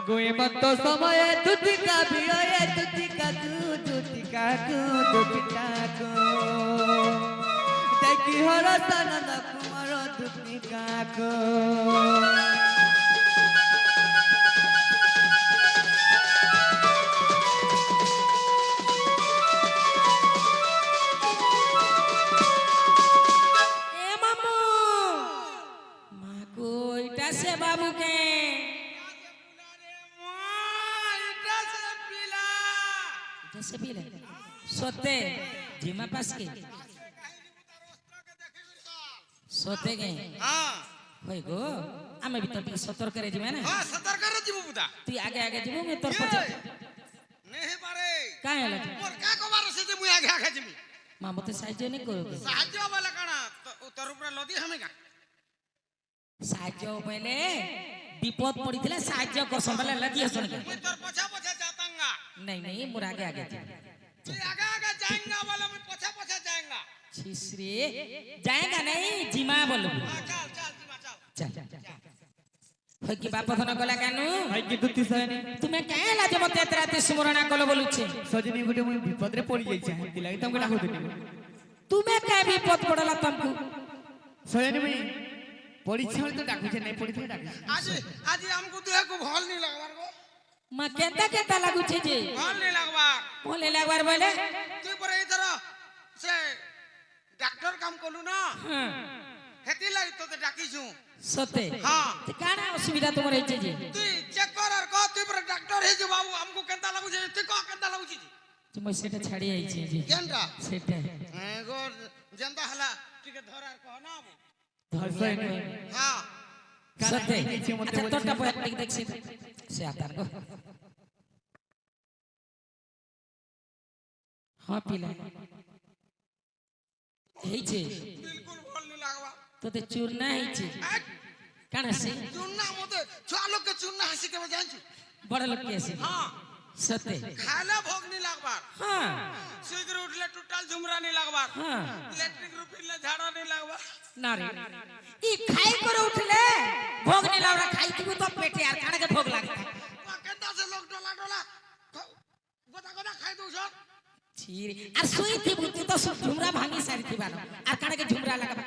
আগুয়ে মত সময়ে দুতিকা বিয়ে দুতিকা কু দেখি হর সনদ কুমার দুতিকা কু बाबू के से पीले सोते जिमा पास के सोते के हां होय गो आमे भी तो सतर्क करे जिमे ना हां सतर्क करे जिमु बुदा तू आगे आगे जिमु मैं तोर पछे नहीं पारे काहे हला मोर का को बार से जे मु आगे आगे जिमि मां मते साहाय्य नहीं करोगे साहाय्य वाला काना तोर ऊपर लदी हमें का साहाय्य पहले विपद पड़ीथिले साहाय्य कर संबले लगी हसन के मैं तोर पछा पछा जातांगा नहीं मुर आगे आगे तू आगे आगे जाएगा वाला मैं पछा पछा जाएगा छिसरे जाएगा नहीं जिमा बोलो चल चल जिमा चल चल होय की बाप धन गला कानु भाई की दुती सयनी तुमे काहे लाज मते राती स्मरण कलो बोलुछे सजनी गुटे मुई विपद रे पड़ी जाई छै हती लागि तुमके डाको देनी तुमे काहे विपद पड़ला तुमको सयनी मुई परीक्षा तो डाकू छे नहीं पड़ी थे डाकू आज आज हमको दुहे को भल नहीं लगवार गो मां केता लागु छे जे भल नहीं लगवार बोले तू पर इधर से डॉक्टर काम कोलु ना हां हेती लागि तो डाकी छु सते हां त काना असुविधा तुमर हेचे जे तू चेक कर और कह तू पर डॉक्टर हे जो बाबू हमको केता लागु छे तू कह केता लागु छी तुम सेटा छाड़ी आई छे जे केनटा सेटा गो जनता हला ठीक धर और कह ना बाबू धरसय हां सते अच्छा तोटा पय देख से आता को हां पीला हेई छे बिल्कुल भल नहीं लगवा तो ते चूरना हेई छे काना से चूरना मते छुआ लोग के चूरना हसी के जान छी बड़ लोग के से हां सते खाला भोग नहीं लगवा हां सुगर उठले टोटल झुमरा नहीं लगवा हां इलेक्ट्रिक रुपीले झाड़ा नहीं लगवा ना रे ई खाई कर उठले भोग नहीं लावरा खाई तू तो पेटे यार काने के भोग लागता केता से लोग डोला डोला गोदा गोदा खाई दउ छ छीर আর সুই থি বুতি তো ঝুমরা ভাঙি সারি থি বানো আর কানে के झुमरा लगाबा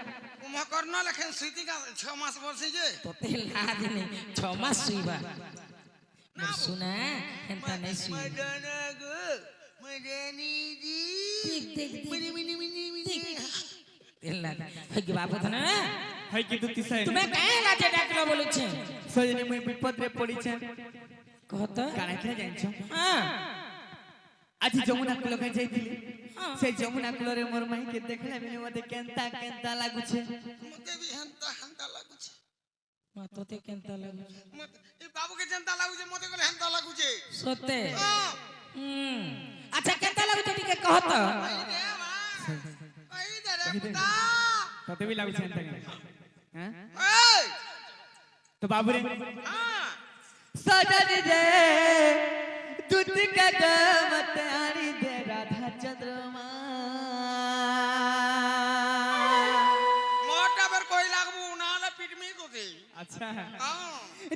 उमा करना लेकिन सुईती का 6 मास बरसी जे তোতে লাজ নেই 6 মাস সুইবা না सुना হেনতা নাই সুই मदना गो मदनी जी देख मिनी मिनी मिनी मिनी তেলা হই বাবু ধনা है की दुती सयनी তুমি কাहे লাজে ডাকলো বলছে सजनी मुई विपद रे पड़ी छै कहत काना के जान छ हां आज जमुना कुल के जाइतिली हां से जमुना कुल रे मोर माई के देखले बिने मते केंता लागु छे मते भी हंता हंता लागु छे मा तोते केनता लागु मते ई बाबू के जनता लागु छे मते कोले हंता लागु छे सते हां अच्छा केनता लागु छे ठीक कहत आई दे रे पुता तते भी लागु छे हैं ए तो बाबू रे हां सजनी रे दुती का गमत आनी दे राधा चंद्रमा मोटा पर कोई लागबू नाला पिटमी तो थी अच्छा हां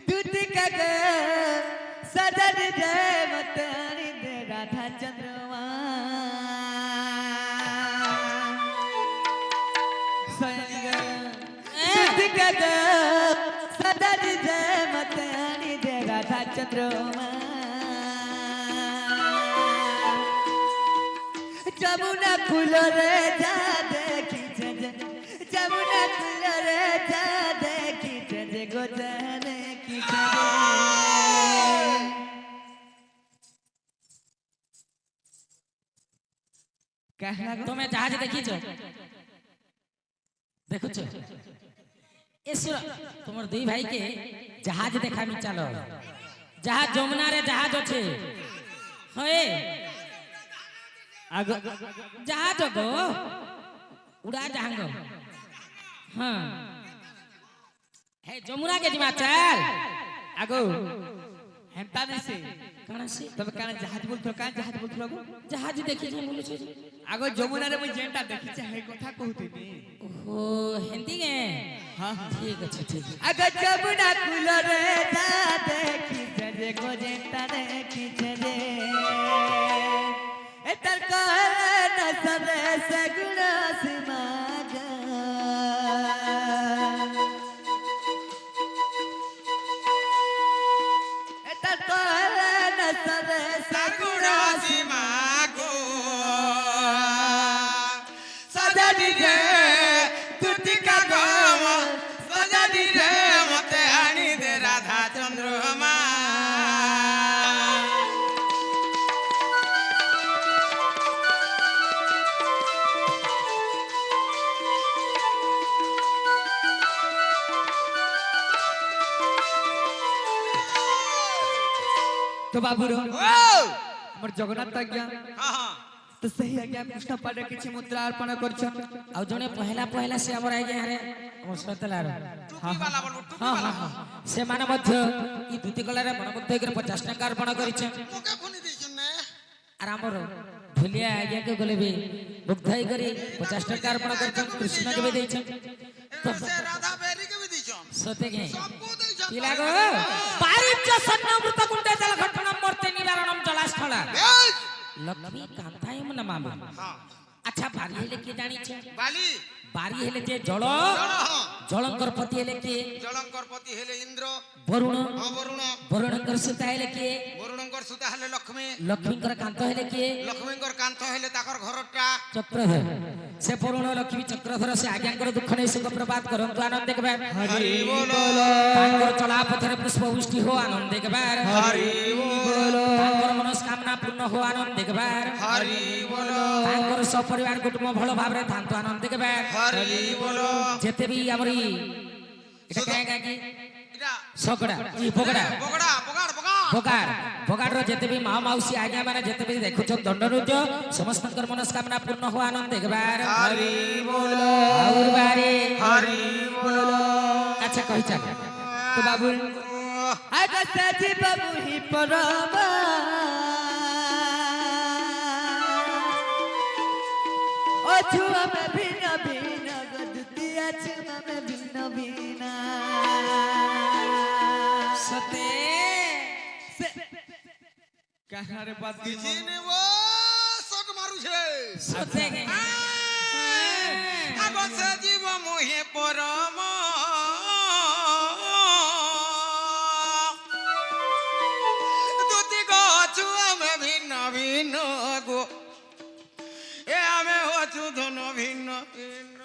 दुती का ग सजनी रे मत आनी दे राधा चंद्रमा सजनी ग दुती का ग सजनी रे मत आनी दे राधा चंद्रमा जमुना कुलो रे जा देखी जमुना कुलो रे जा देखी गो जाने की कहना তুমি জাহাজ দেখিছো দেখুছো এসুর তোমার দুই ভাই কে জাহাজ দেখামি চলো জাহাজ যমুনা রে জাহাজ আছে হয় आगो জাহাজ গো উড়া জাহাঙ্গ হ্যাঁ হে যমুনা के जिमा चल आगो हेंता नहीं से कौन से तब काना जहाज बोलथो कान जहाज बोलथो आगो जहाज देखि जे बोलु छै आगो जमुना रे मुई जेंटा देखि छै हे कथा कहते नी ओहो हिंदी के हां ठीक है ठीक आगो जमुना कुलो रे जा देखी जे गो सरे सगुणा समाग एटा कहले न सरे सगुणा मागो सजनी रे तुतिका गम सजनी रे मते आनी दे राधा चंद्रमा तो बाबूरो ओ हमर जगन्नाथ आज्ञा हां हां तो सही आज्ञा कृष्ण पाड़े किछि मुद्रा अर्पण करछ ଆଉ ଜଣେ ପହିଲା ପହିଲା ସେ ଆମର ଆଜ୍ଞା ହାରେ ଆମର ସତଲାର टूपी वाला बोलो टूपी ହଁ वाला ହଁ ହଁ ସେମାନେ ମଧ୍ୟ ଇ ଦୁତି କଳାରେ ମନମୁଗ୍ଧ ହେଇକରି 50 ଟଙ୍କା ଅର୍ପଣ କରିଛେ मोके खुनी दिसन ने আর ଆମର ঢুলিଆ ଆଜ୍ଞାକୁ ଗଲେ ବି ମୁଗ୍ଧ ହେଇକରି 50 ଟଙ୍କା ଅର୍ପଣ କରିଛେ କୃଷ୍ଣକୁ ବି ଦେଇଛେ से राधा बेरी के भी दिसन ସତେ କେ सबको दिसन ପିଲାଗୋ ପାରିଚ ସନ୍ନମୃତ କୁଣ୍ଡେ ଜଳ ଘଟନମ୍ ମୂର୍ତ୍ତି ନିବାରଣମ୍ ଜଳାସ୍ଥଳା ଲକ୍ଷ୍ମୀ କାନ୍ଥାୟମ ନମାମି हां আচ্ছা বাড়ি হেলে কি জানিছে बाली বাড়ি হেলে যে জল जल हां জলঙ্কর পতি হেলে কি जलंकर पति हेले इंद्र বরুণ हां वरुण বরুণঙ্কর সুতা হেলে কি वरुणकर सुता हेले लक्ष्मी লক্ষ্মীঙ্কর কান্ত হেলে কি लक्ष्मीकर कांत हेले ताकर घरटा চক্রধর সে বরুণ লক্ষ্মী চক্রধর সে আজ্ঞাঙ্কর দুঃখ নেই সুখ প্রবাদ করন্তু আনন্দ দেখবে हरि बोलो তাঙ্কর চলা পথরে পুষ্প বৃষ্টি হো আনন্দ দেখবে हरि बोलो তাঙ্কর মনস্কামনা পূর্ণ হো আনন্দ দেখবে हरि बोलो তাঙ্কর সপরিবার কুটুম্ব ভালো ভাবে থাকতো আনন্দ দেখবে हरि बोलो যেতে বি আমরি এটা কায় কায় কি इरा সকড়া ই বগড়া बगड़ा बगाड़ बगाड़ বগার বগার যেতে বি মা মাউসী আজ্ঞা মানে যেতে বি দেখুছ দণ্ড নৃত্য সমস্তঙ্কর মনস্কামনা পূর্ণ হো আনন্দ দেখবার हरि बोलो আউর বারে हरि बोलो আচ্ছা কই চাল तो बाबू आगा साथी बाबू ही परबा ओ छुआ में भिन्न भिन्न गदतिया छुआ में भिन्न भिन्न সতে कहाँ रे बात किसीने वो शॉट मारू छे সতে গে आगो से जीव मोहे परम दुति गो छुआ में भिन्न भिन्न गो ए हमें हो छु धन भिन्न भिन्न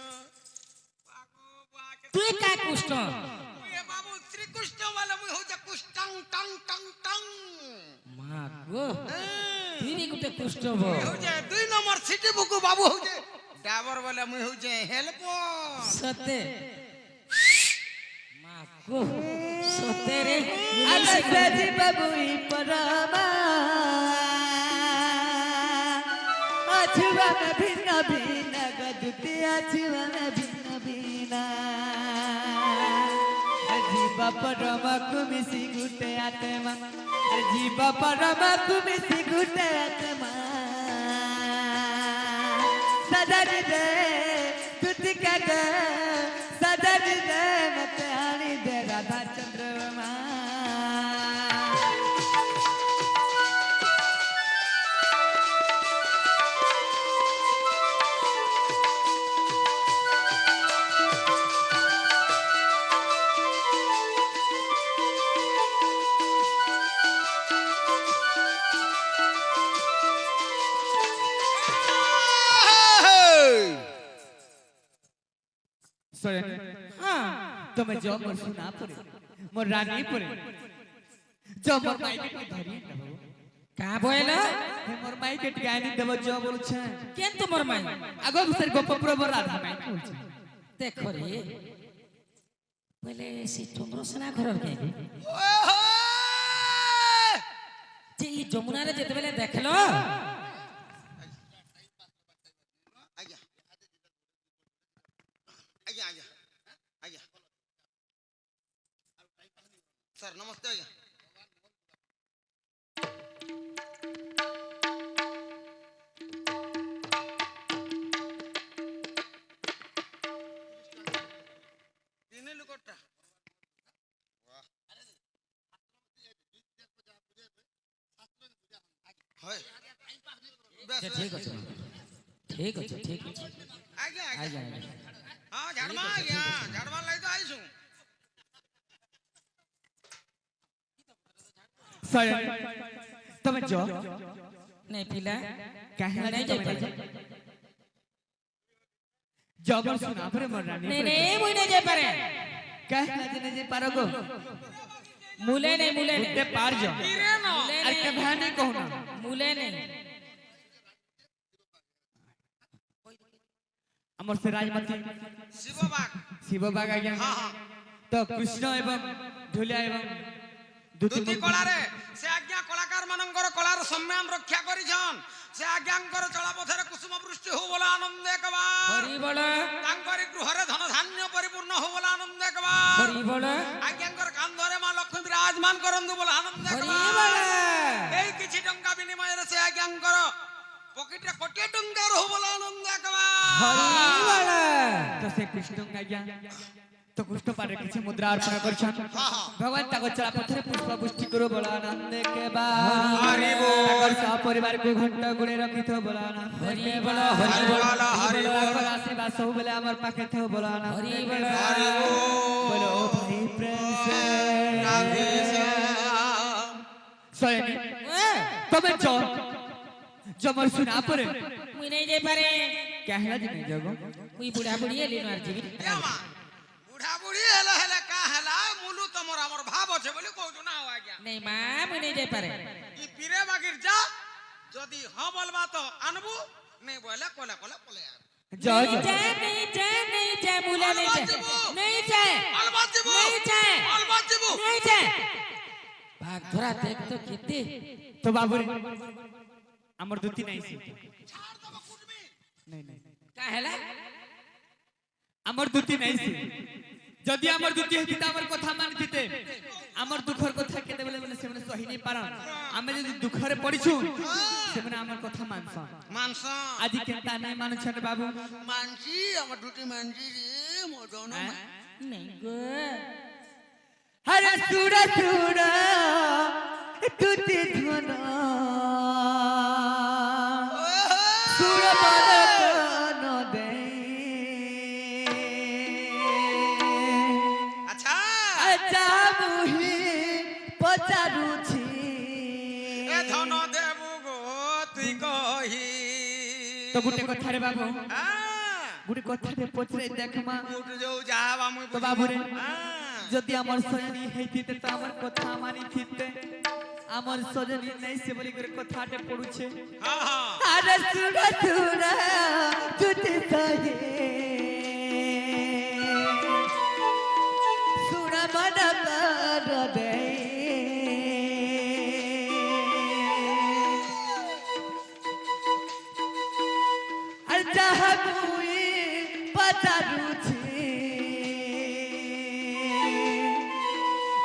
তুই কায় কুষ্ঠ ए बाबू श्री कृष्ण वाला मुई हो जा कुष्टंग टंग टंग टंग মা গো তুই নি গুটে কুষ্ঠ বো हो जा 2 नंबर सिटी बुकु बाबू हो जा डाबर वाला मुई हो जा हेल्प সতে মা গো সতে রে आगा साथी बाबू ही परबा ओ छुआ में भिन्न भिन्न गदतिया छुआ में भिन्न भिन्न जीव परमा कुमिसी गुटे आत्मा जीव परमा कुमिसी गुटे आत्मा सदरी दे तुतिका ग सदरी दे मते आनी दे राधा चंद्रमा হ্যাঁ तुम्हें जो मोर सुना पड़े मोर रानी पड़े जो मोर माई के धरी देबो কা বইলা हे मोर माई के टिकानी देबो जो बोल छे কেন তোমার মাই आगो सर गोपपुर बर राधा माई बोल छे দেখো রে বলে সে চন্দ্রসেনা ঘরর কে ओहो যে এই যমুনারে যেতেবেলে দেখলো आजा आजा आजा आजा सर नमस्ते आजा तीन लुकोटा হয় যে ঠিক আছে ठीक अच्छे ठीक अच्छे आज्ञा आज्ञा आज्ञा आज्ञा हाँ झाड़मा आज्ञा झाड़मा लाई तो आईसु स्वयं તમે જો नहीं पिला कहे नहीं जाए पारे जबर सुना परे मोर रानी नहीं नहीं मुई नहीं जाए पारे कहे नहीं जे पारगो मूले नहीं ते पार जो हीरे नो मूले अरे के नहीं भाने कहू ना मूले नहीं अमर से राजमती शिवबाग शिव बाग आ गया हाँ हाँ तो कृष्ण एवं ढोलिया एवं ଦୁତି କଳାରେ ସେ ଆଜ୍ଞା କଳାକାର ମାନଙ୍କର କଳାର ସମ୍ମାନ ରକ୍ଷା କରିଛନ୍ ସେ ଆଜ୍ଞାଙ୍କର ଚଳାପଥରେ କୁସୁମ ବୃଷ୍ଟି ହଉ ବୋଲା ଆନନ୍ଦ କବା हरी बोला ତାଙ୍କରି ଗୃହରେ ଧନ ଧାନ୍ୟ ପରିପୂର୍ଣ୍ଣ ହଉ ବୋଲା ଆନନ୍ଦ କବା हरी बोला ଆଜ୍ଞାଙ୍କର କାନ୍ଧରେ ମା ଲକ୍ଷ୍ମୀ ବିରାଜମାନ କରନ୍ତୁ ବୋଲା ଆନନ୍ଦ हरी କବା बोला ଏଇ କିଛି ଟଙ୍କା ବିନିମୟରେ ସେ ଆଜ୍ଞାଙ୍କର ପକେଟରେ କୋଟିଏ ଟଙ୍କା ରହୁ ବୋଲା ଆନନ୍ଦ କବା हरी बोला तो से कृष्ण आ गया तो कृष्ण पारे किसी मुद्रा अर्पण करछन भगवान ताको चला पथरे पुष्प पुष्टि करो बोला आनंद के बा हरि बोल। ताकर सा परिवार को घंटा गुणे रखिथो बोला आनंद हरि के बोल, बा हरि बोल, हरि बोल। आशीर्वाद सब बोले हमर पाखे थो बोला आनंद हरि के बोल, बा। हरि बोल। बोलो भाई प्रेम से राधे स्वयं तबे जो जमर सुना परे मुई नहीं जाए पारे कहला जी नहीं जगो मुई बुढ़ा बुढ़ी लेनो आर जीवी श्यामा बुढ़ा बुढ़ी हेला हेला का हेला मुलु तमर हमर भाव আছে বলি কইছো না हो आज्ञा नहीं मां मुई नहीं जाए पारे ই পীরে বাগির যা যদি হ বলবা তো আনবু নাই বলে কোলা কোলা কোলে जाओ नहीं जाए नहीं जाए मूला नहीं जाए नहीं जाए अलबत जीबू नहीं जाए अलबत जीबू नहीं जाए भाग थोड़ा देख तो कितने तो बाबू रे हमर दुती नहीं सी ছাড় দেব কুটমি नहीं नहीं का हैला আমার দুটি নাই সি যদি আমার দুটি হইতি তা আমার কথা মানিতে আমার দুঃখর কথা কেতে বলে বলে সেমনে সহি নাই পারন আমি যদি দুঃখরে পড়িছু সেমনে আমার কথা মানছ মানস আজি কেনতা নাই মানুছন বাবু মানছি আমার দুটি মানছি রে মদন नहीं गो হরে সুরা সুরা দুটি ধন সুর বদ কোন দে আচ্ছা আচ্ছা মুহি পচারুছি এ ধন দেবু গো তুই কহি তো গুটে কথা রে বাবু হ্যাঁ গুটে কথা রে পচরে দেখমা উঠ যাও যাবা মুই তো বাবু রে হ্যাঁ যদি আমার সজনী হইতিতে তো আমার কথা মানিতিতে আমার সজনী নাই সে বলি করে কথাটে পড়ুছে হ্যাঁ হ্যাঁ আরে সুরা সুরা তুতে সহে সুরা মনা কর দে আর যাহা মুই পচারুছি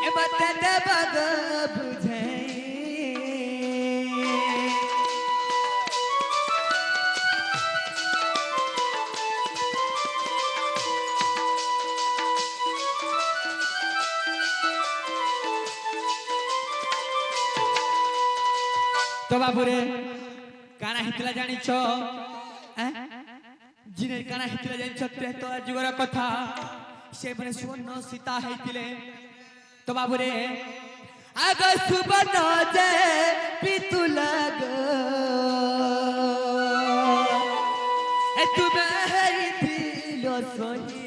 এবার তেতে বাগ বুঝে তো বাবুরে কানা হিতলা জানিছ জিনে কানা হিতলা জানিছ তো যুগর কথা সে মানে সুবর্ণ সীতা হইতিলে তো বাবুরে আগ সুবর্ণ যে পিতুলা গো এ তুমি হইতিল সহি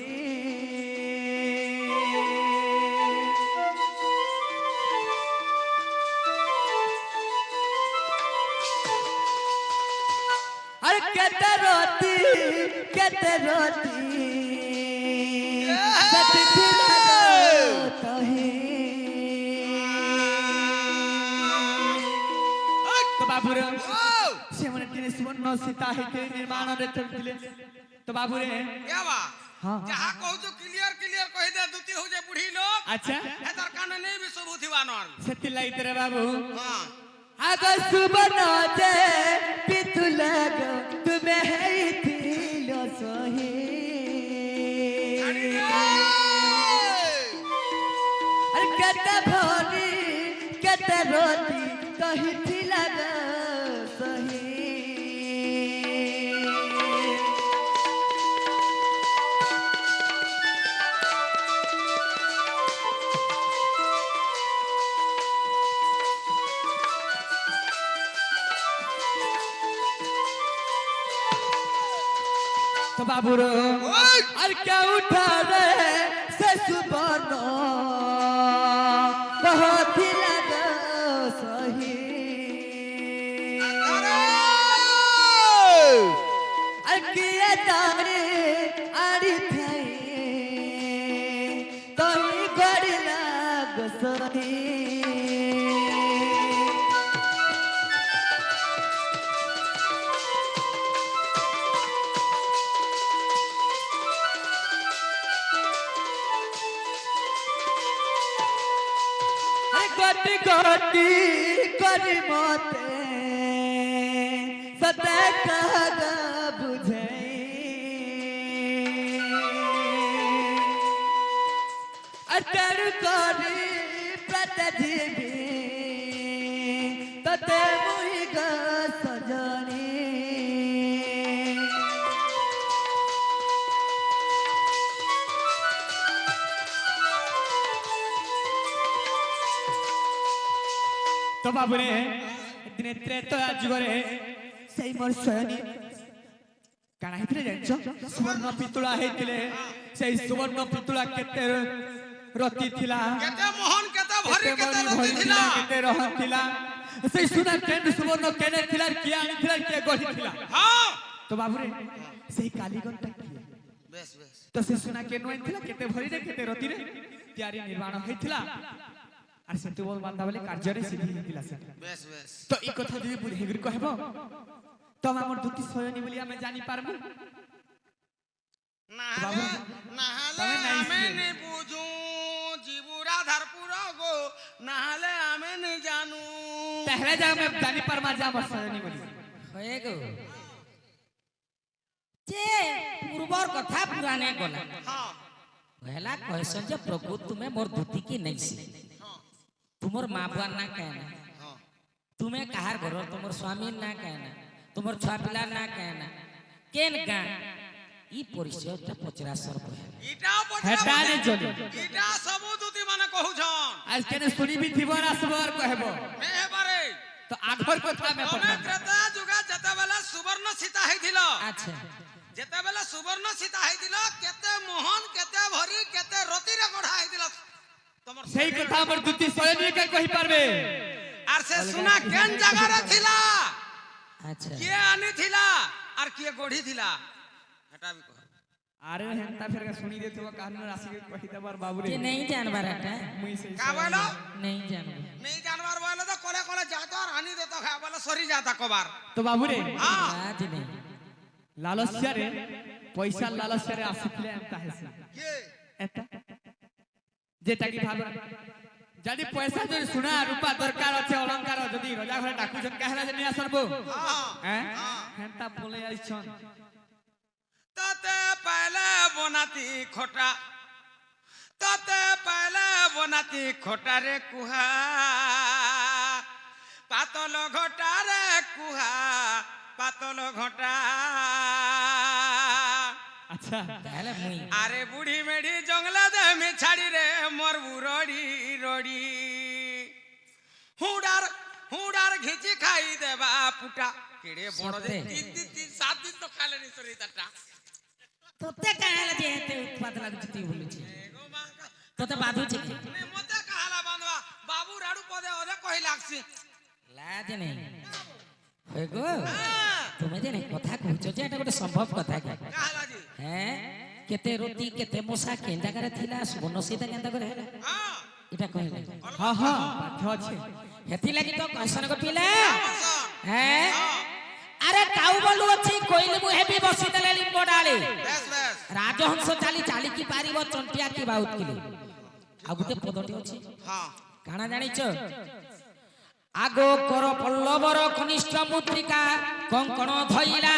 अरे कहते रोती सच तो ही तो बाबूरे से मन के सुवर्ण सीता है के निर्माण रे चलतिले तो बाबूरे क्या बा हाँ যাহা কହୁଛୁ ক্লিয়ার ক্লিয়ার কହି দে দুতি হউ যে বুঢ়ী লোক अच्छा এদার কানে নেই বি সব উঠিবানর सत्य लाई तेरे बाबू হ্যাঁ अगर सुवर्ण जे पितुला गो तुम्हें है दिलो सोही ছাড়ি দে अरे कहते भोरी कहते रोती कही थी लगा सही तो बाबू रो और क्या उठा रे से सुबह बहुत ही लगा सही और किए तारे आड़ी थे तो ही गड़ी लग सही गति गति करी मते सते कहा बुझे अतर करी प्रतिजीवी तते मुहि ग सजनी तो बाबू रे दिन त्रेतया जुगरे सेई मोर सयनी काना हेतिले जानछो सुवर्ण पितुला हेतिले सेई सुवर्ण पितुला केते रति थिला केते मोहन केते भरी केते रति थिला केते रहन थिला सेई सुना केन सुवर्ण केने थिला किया आनी थिला के गढी थिला हां तो बाबू रे सेई कालीगंटा किए बेस बेस तो से सुना केनो थिला केते भरी रे केते रति रे त्यारी निर्माण हेतिला আর সেতু বল বান্দা বলে কার্যরে সিদ্ধি দিলা স্যার বেশ বেশ তো এই কথা যদি বুঝেগির কহব তো আমার দুটি সয়নি বলি আমি জানি পারবো নাহলে নাহলে আমি নি বুঝু জীবুরা ধারপুর গো নাহলে আমি নি জানু তাহলে যা আমি জানি পারমা যা আমার সয়নি বলি হয়ে গো যে পূর্বর কথা পুরানে গলা हां कहला कहसन जे प्रभु तुम्हें मोर धुती की नहीं सी तुमर माँ बुआ ना कहना हां तुम्हें कहार घर तुमर स्वामी ना कहना तुमर छुआ पिला ना कहना केन गा ई परिचयटा 50 रुपया इटा হেটা নে চলে इटा सब दुती माने कहू छन আজ কেন শুনি বি থিব না সবার কহব এবারে তো আগর কথা মে তবে পড়া ত্রেতা যুগে যেতেবেলে সুবর্ণ সীতা হইছিল अच्छा যেতেবেলে সুবর্ণ সীতা হইছিল কেতে মোহন কেতে ভরি কেতে রতিরে গঢ়া হইছিল তোমার সেই কথা আমার দুটি সয়নি কে কই পারবে আর সে সুনা কেন জায়গারে থিলা अच्छा কে আনি থিলা আর কে গঢ়ি থিলা এটা বি কহ আরে হেনতা ফের শুনি দেথব কারণ রাশি কে কই দেবার বাবু রে ये नहीं जानवर हटा মুই সেই का बोलो नहीं जानवर नहीं जानवर बोले तो कोले कोले जाता और आनी देता खा बोले सरी जाता कबार তো বাবু রে हां आज नहीं লালস্যারে পয়সা লালস্যারে আসিলে এমতা হেসে ये এটা যেটা কি ভাবে যদি পয়সা যদি সোনা রূপা দরকার আছে অলংকার যদি রাজা ঘরে ডাকুছন কাহলা যে নিয়া সরবো हां হ্যাঁ হেনতা বলে আইছন तते पहले बनाती खोटा तते पहले बनाती खोटा रे कुहा पातल घोटा रे कुहा पातल घोटा আচ্ছা पहले मुई अरे बूढ़ी मेढ़ी जंगला दे में छाड़ी रे मोर बुरड़ी रोड़ी हुडार घिची खाई देबा पुटा केड़े बड़ दे सत्य। 3 7 दिन तो खाले नहीं सरी तटा तोते कहला जे एते उत्पाद लागुती बोलुची एगो मां का तोते बाधु छी ने मते कहाला बांधवा बाबू राडू पदे ओदे कहि लागसी लाज नहीं होय गो তুমি যে কথা কইছো যে এটা গোটে সম্ভব কথা কি कहाला जी হ্যাঁ কেতে রতি কেতে মশা কেন জায়গারে থিলা সুবর্ণ সীতা কেন করে হেলা हां এটা কইলে হ্যাঁ হ্যাঁ পাঠ্য আছে হেতি লাগি তো কসন কপিলা बस হ্যাঁ আরে কাউ বলু ଅଛି কইলে মু হেবি বসি দেলে লিম্ব ডালে बस बस রাজহংস চালি চালি কি পারিব চন্টিয়া কি বাউত কিলে ଆଉ ଗୋଟେ ପଦଟି ଅଛି हां কাଣା জানিছ আগো কর পল্লবর কনিষ্ঠ মুদ্রিকা কঙ্কণ ধইলা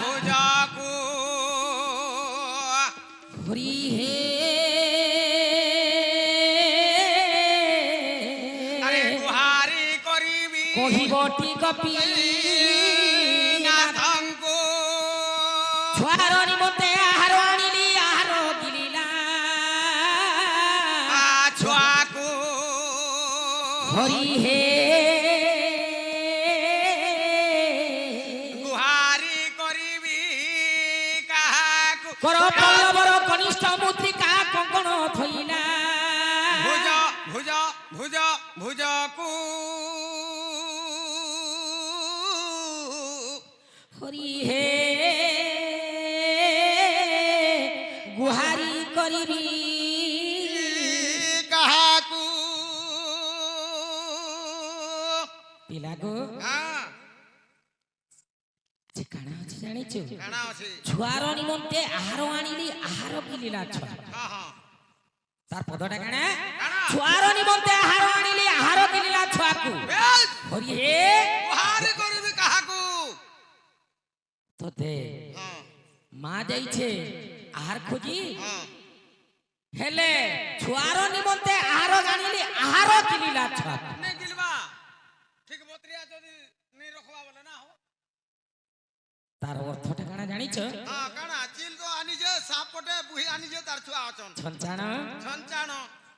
भुजाकू হরি হে अरे गुहारी करीबी কহিবটি গপি नाथंको ছুয়ার নিমতে আহার আনিলি আহার গিলিলা छुआकू হরি হে गुहारी ভুজ ভুজ ভুজকু হরি হে গুহারি করিবি কাহাকু পিলাগো হ্যাঁ যে কাଣା আছে জানিଛୁ কানা আছে ଛୁଆର ନିମନ୍ତେ ଆହାର ଆଣିଲି ଆହାର ପିଲିଲା ଛୁଆ হ্যাঁ হ্যাঁ ତାର ପଦଟା କାଣା କାଣା? ଛୁଆର ନିମନ୍ତେ ଆହାର ଆଣିଲି ଆହାର ପିଲିଲା ଛୁଆକୁ বেশ হরি হে গুহারি করিবি কাহাকু তো দে হ্যাঁ মা যাইছে আহার খুঁজি হ্যাঁ হেলে ছুয়ার নিমন্তে আহার আনিলি আহার কিনিলা ছুয়া নেই গিলবা ঠিক বতরিয়া যদি নেই রখবা বলে না হো তার অর্থটা কানা জানিছ হ্যাঁ কানা চিল তো আনিছে সাপ পটে বুহি আনিছে তার ছুয়া অছন ছঞ্চাণ ছঞ্চাণ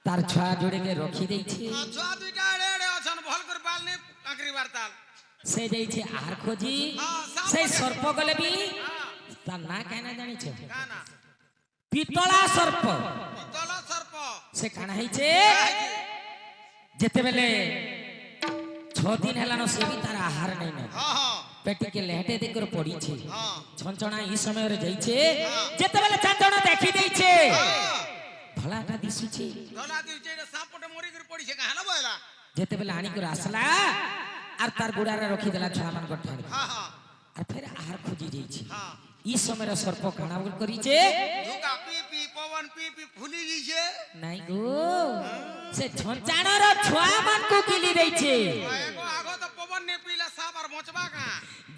তার ছুয়া যোড়েকে রখি দেইছে ছুয়া দুইটা এড়ে এড়ে অছন ভাল করে পালনি আঁকরি বার্তাল সে যাইছে আহার খোঁজি সেই সর্প গলে বি তার না কেনা জানিছ কানা পিতলা সর্প পিতল সর্প সে কানা হইছে যেতেবেলে 6 দিন হেলানো সে বি তার আহার নাই না হ্যাঁ হ্যাঁ পেটিকে লেহেটে দিকর পড়িছে হ্যাঁ ছঞ্চনা এই সমୟରେ যাইছে যেতেবেলে চাঞ্চনা দেখি দেইছে ধলাটা দিশুছে ধলা দিউছে এটা সাপ পটে মরি করে পড়িছে কাহা না বইলা যেতেবেলে আনি করে আসলা আর তার গুড়ারে রখি দেলা ছুয়া মান গঠারে হ্যাঁ হ্যাঁ আর ফের আহার খুঁজি যাইছে হ্যাঁ এই সমୟରେ সর্প কানা বল করিছে ধুকা পি পি পবন পি পি ফুলি গিছে নাই গো সে ছঞ্চাণর ছুয়া মানকু গিলি দেইছে এগো আগো তো পবন নে পিলা সাপ আর মচবা কা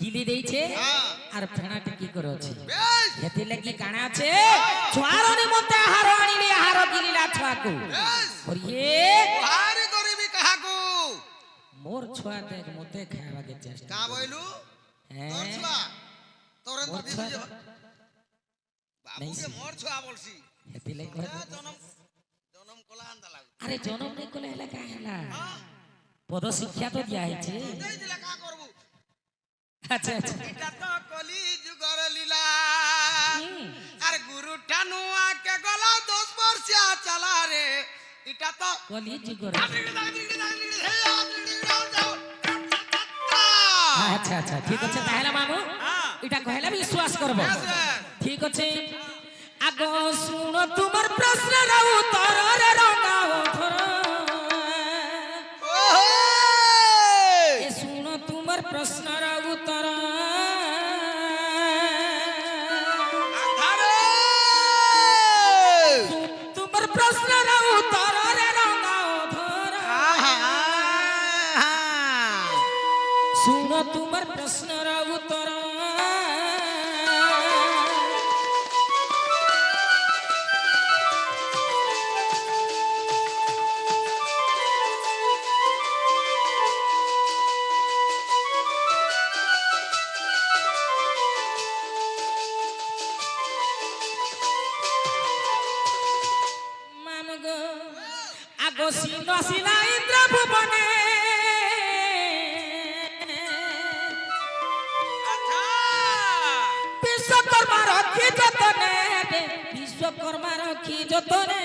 গিলি দেইছে হ্যাঁ। আর ফেনাটি কি করে আছে বেশ হেতি লাগি কানা আছে ছুয়ার নিমন্তে আহার আনিলি আহার গিলিলা ছুয়াকু বেশ হরিয়ে গুহারি করিবি কাহাকু মোর ছুয়া দেখ মতে খাইবাকে চেষ্টা কা বইলু হ্যাঁ তোর ছুয়া তোরে তো মোর দিবি ছুয়া যে নাই বাবুকে মোর ছুয়া বলছি হেতি লাগি জনম জনম কলা আনতা লাগু আরে জনম নেই কলে হেলা কা হেলা হ্যাঁ পদ শিক্ষা তো দিয়া হইছে দেই দিলা কা করবু আচ্ছা আচ্ছা এটা তো কলি যুগর লীলা হুম। আর গুরু ঠানু আকে গলা 10 বর্ষিয়া চালা রে এটা তো কলি যুগর আচ্ছা আচ্ছা ঠিক আছে তাহলে মামু এটা কহেলা বিশ্বাস করব ঠিক আছে আগ শুন তোমার প্রশ্নের উত্তরে রঙাও ধর এ শুন তোমার প্রশ্নের উত্তর তোমার প্রশ্নের উত্তরে রঙাও ধর শুন তোমার প্রশ্নের উত্তর মামগো আগো সিন আসিলা ইন্দ্র ভুবনে বিশ্বকর্মা রক্ষী যতনে রে, বিশ্বকর্মা রক্ষী যতনে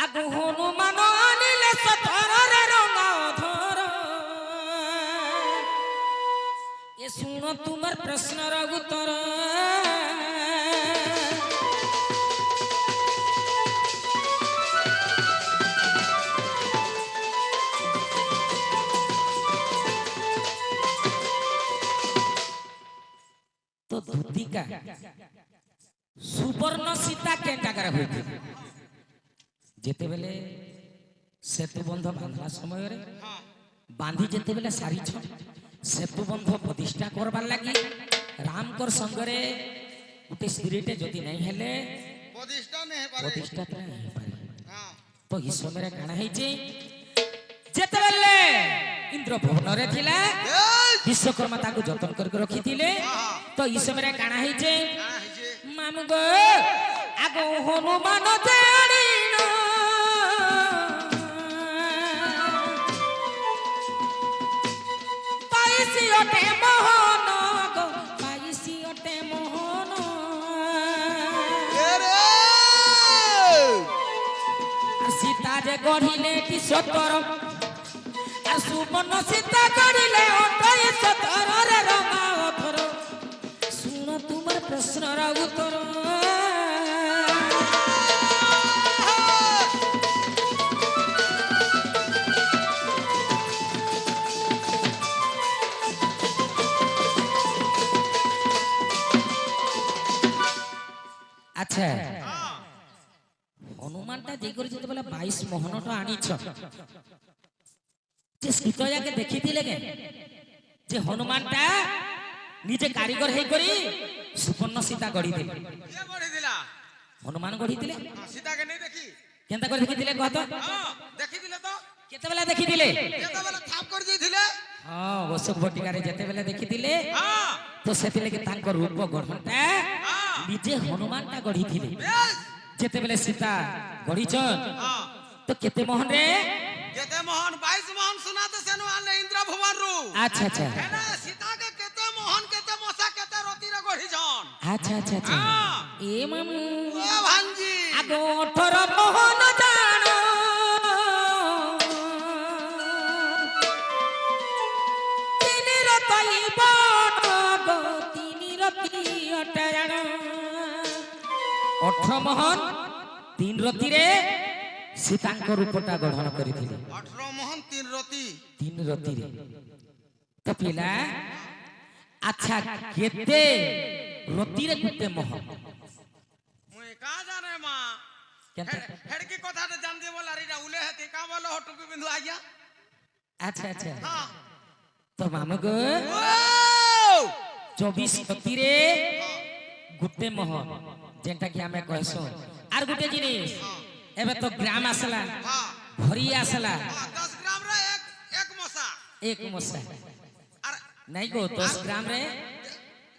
আগো হনুমান আনিলে সতরে রঙাও ধর এ শুন তোমার প্রশ্নের উত্তর তো ধুতিকা সুবর্ণ সীতা কেন জায়গায় হইতে যেতেবেলে সেতুবন্ধ বাঁধলা সমୟରେ বাঁধি যেতেবেলে সারিছ সেতুবন্ধ প্রতিষ্ঠা করবার লাগি রামকর সঙ্গরে গোটে স্ত্রীটে যদি নাই হেলে প্রতিষ্ঠা নেই পারে প্রতিষ্ঠা প্রায় হইপারে হ্যাঁ তো এই সমୟରେ কাଣା ହେଇଛି যেতেবেলে ইন্দ্র ভুবନରେ ଥିଲା বিশ্বকর্মা তাকে যতন করে রখিଥିଲେ তো এই সমୟରେ কাଣା ହେଇଛି কানা হইছে মামু গো আগ হনুমান জানিন পাইছি ওটে মোহন গো পাই যে গঢ়িলে কি সতর আর সুবর্ণ সীতা গঢ়িলে অটই সতরে রঙা অথর শুন তোমার প্রশ্নর উত্তর আচ্ছা হনুমানটা যে করে যেতেবেলে 22 মোহনটা আনিছ যে সীতাকে দেখিଥିଲେ কে যে হনুমানটা নিজে কারিগর হেই করি সুপর্ণ সীতা গড়ি দিলে কে বড়ি দিলা হনুমান গড়ি দিলে সীতাকে নেই দেখি কেনতা করে দেখিଥିଲେ কত দেখি দিলে তো কেতেবেলা দেখিଥିଲେ যেତେବେଳେ থাপ করে দিয়েছিলে হ্যাঁ অশোক বটিকারে যেতেবেলা দেখিଥିଲେ হ্যাঁ তো সেতিলেকে তাঙ্ক রূপ গঠনটা নিজে হনুমানটা গড়িଥିଲେ বেশ যেতেবেলে সীতা গড়িছন হ্যাঁ তো কেতে মোহন রে কেতে মোহন 22 মোহন শোনাতে সেনু আনলে ইন্দ্র ভুবন রু আচ্ছা আচ্ছা এনে সীতাকে কেতে মোহন কেতে মশা কেতে রতিরে গঢ়িছন আচ্ছা আচ্ছা আচ্ছা হ্যাঁ এ মামু ও ভাঞ্জি আগো 18 মোহন জানো তিনি রতই বন গো তিনি রতি অটারাণ 18 মোহন 3 রতিরে সীতাঙ্ক রূপটা গঠন করিଥିଲେ 18 মোহন 3 রতি 3 রতিরে তো পিলা আচ্ছা কেতে রতিরে গুতে মোহন মুই কা জানে মা কেনতা হেড়কি কথাটা জান দিয়ে বল আরিটা উলে হেতে কা বলো হটুকি বিন্দু আইয়া আচ্ছা আচ্ছা হ্যাঁ তো মামু গো ও 24 রতিরে গুতে মোহন যেটা কি আমি কইছো আর গুতে জিনিস এবে তো গ্রাম আসলা হ্যাঁ ভরি আসলা 10 গ্রাম রে এক মশা এক মশা আর নাই গো 10 গ্রাম রে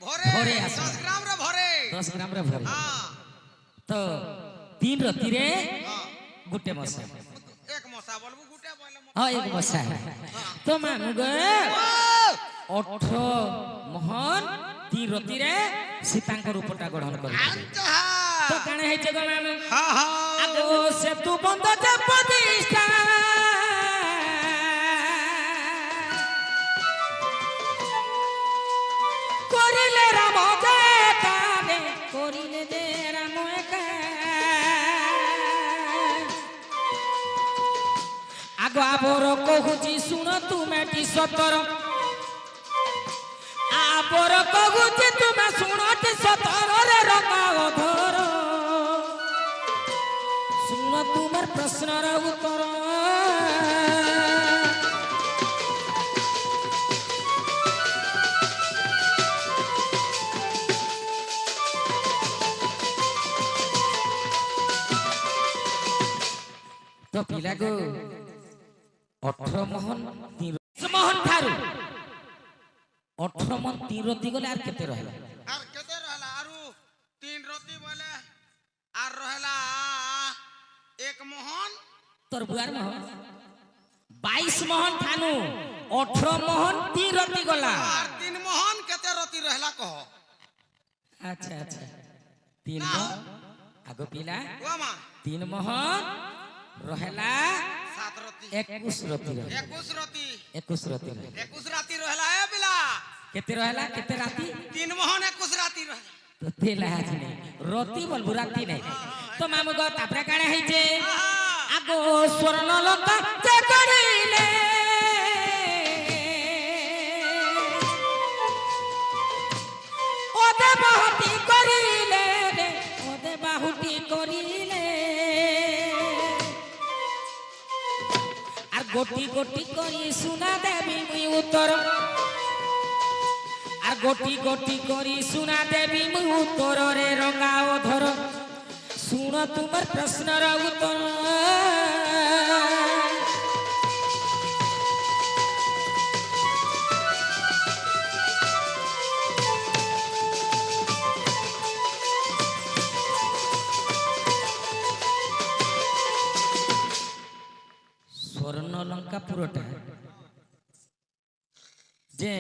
ভরে ভরে আসে। 10 গ্রাম রে ভরে 10 গ্রাম রে ভরি হ্যাঁ তো 3 রতিরে হ্যাঁ গুতে মশা এক মশা বলবো গুটে বলে হ্যাঁ এক মশা তো মামু গো 18 মোহন 3 রতিরে সীতাঙ্ক রূপটা গ্রহণ করে আচ্ছা তো কানে হইছে গো মামু হ্যাঁ হ্যাঁ আগো সেতু বন্ধ যে প্রতিষ্ঠা করিলে রাম যে কারে করিলে দে রাম একা আগো আবর কহুছি শুন তুমি টি সতর আবর কহুছি তুমি শুনটি সতর রে রঙাও ধর শুন তোমার প্রশ্নর উত্তর তো পিলা গো 18 মোহন 3 মোহন ঠারু 18 মোহন 3 রতি গলে আর কেতে রহিলা আর কেতে রহলা আরু 3 রতি বলে আর রহলা এক মোহন তোর বুয়ার মোহন 22 মোহন ঠানু 18 মোহন 3 রতি গলা আর 3 মোহন কেতে রতি রহলা কহ আচ্ছা আচ্ছা 3 মোহন আগো পিলা ও মা 3 মোহন রহেলা 7 রতি 21 রতি রহিলা 21 রতি 21 রতি রহিলা 21 রাতি রহলা এ বিলা কেতে রহেলা কেতে রাতি 3 মোহন 21 রাতি রহলা তো তেলা আজ নেই রতি বলবু রাতি নেই তো মামু গো তাপরে কানে হইছে আগো স্বর্ণ লঙ্কা যে করিলে ওদে বাহুটি করিলে রে ওদে বাহুটি করিলে আর গোটি গোটি করি শুনা দেবী মুই উত্তর আর গোটি গোটি করি শুনা দেবী মুই উত্তর রে রঙাও ধর শুন তোমার প্রশ্নর উত্তর স্বর্ণ লঙ্কা পুরোটা যে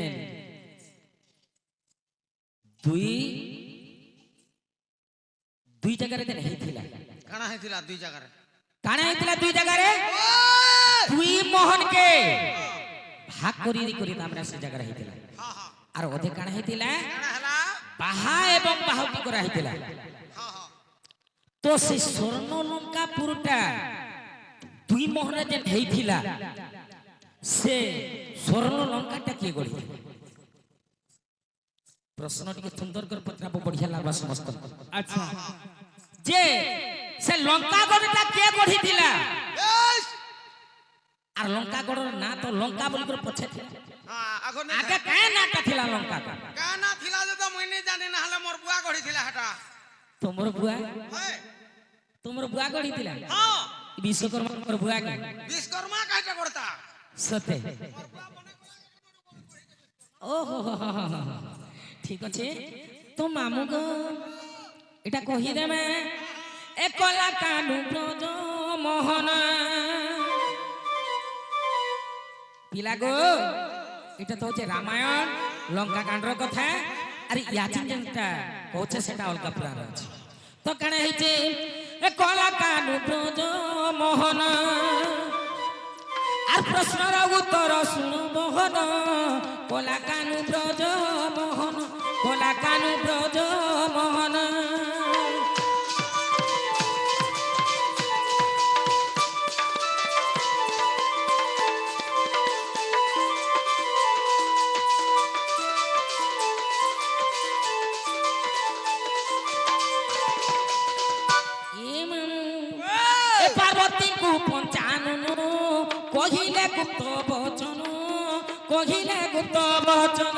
দুই দুই জায়গায় দেন হইଥିଲା কানা হইতিলা দুই জায়গারে কাଣା হইতিলা দুই জায়গারে দুই মোহনকে ভাগ করি করি আমরা সে জায়গারে হইতিলা হ্যাঁ হ্যাঁ আর ওদে কাଣା হইতিলা কাଣା হেলা বাহা এবং বাহুকি করা হইতিলা হ্যাঁ হ্যাঁ তো সেই স্বর্ণ লঙ্কা পুরোটা দুই মোহনে যে হইতিলা সে স্বর্ণ লঙ্কাটা কে গড়ি প্রশ্ন টিকে সুন্দর করে পচরাব বঢ়িয়া লাগবা সমস্ত আচ্ছা যে সে লঙ্কা গড়টা কে গড়িতিলা এই আর লঙ্কা গড়র না তো লঙ্কা বলি করে পছে ଥିଲା হ্যাঁ এখন আগে কায় নাটা ଥିଲା লঙ্কা গড় কানা থিলা যে তো মুই নি জানি না হলে মোর বুয়া গঢ়িଥିଲା হেটা তোমার বুয়া হয় তোমার বুয়া গড়িতিলা হ্যাঁ বিশ্বকর্মা মোর বুয়া কে বিশ্বকর্মা কাইটা করতা সতে ওহো ঠিক আছে তো মামু গো এটা কহি দেবে এ কলা কানু ব্রজ মোহন পিলা গো এটা তো হচ্ছে রামায়ণ লঙ্কা কাণ্ডর কথা আর ইয়াচিন যেটা কହୁছে সেটা অলগা পুরাণ আছে তো কেন হয়েছে এ কলা কানু ব্রজ মোহন আর প্রশ্নর উত্তর শুণু মোহন কলা কানু ব্রজ মোহন কলা কানু ব্রজ মোহন পার্বতী কু পঞ্চানন কহিলে গুপ্ত বচন কহিলে গুপ্ত বচন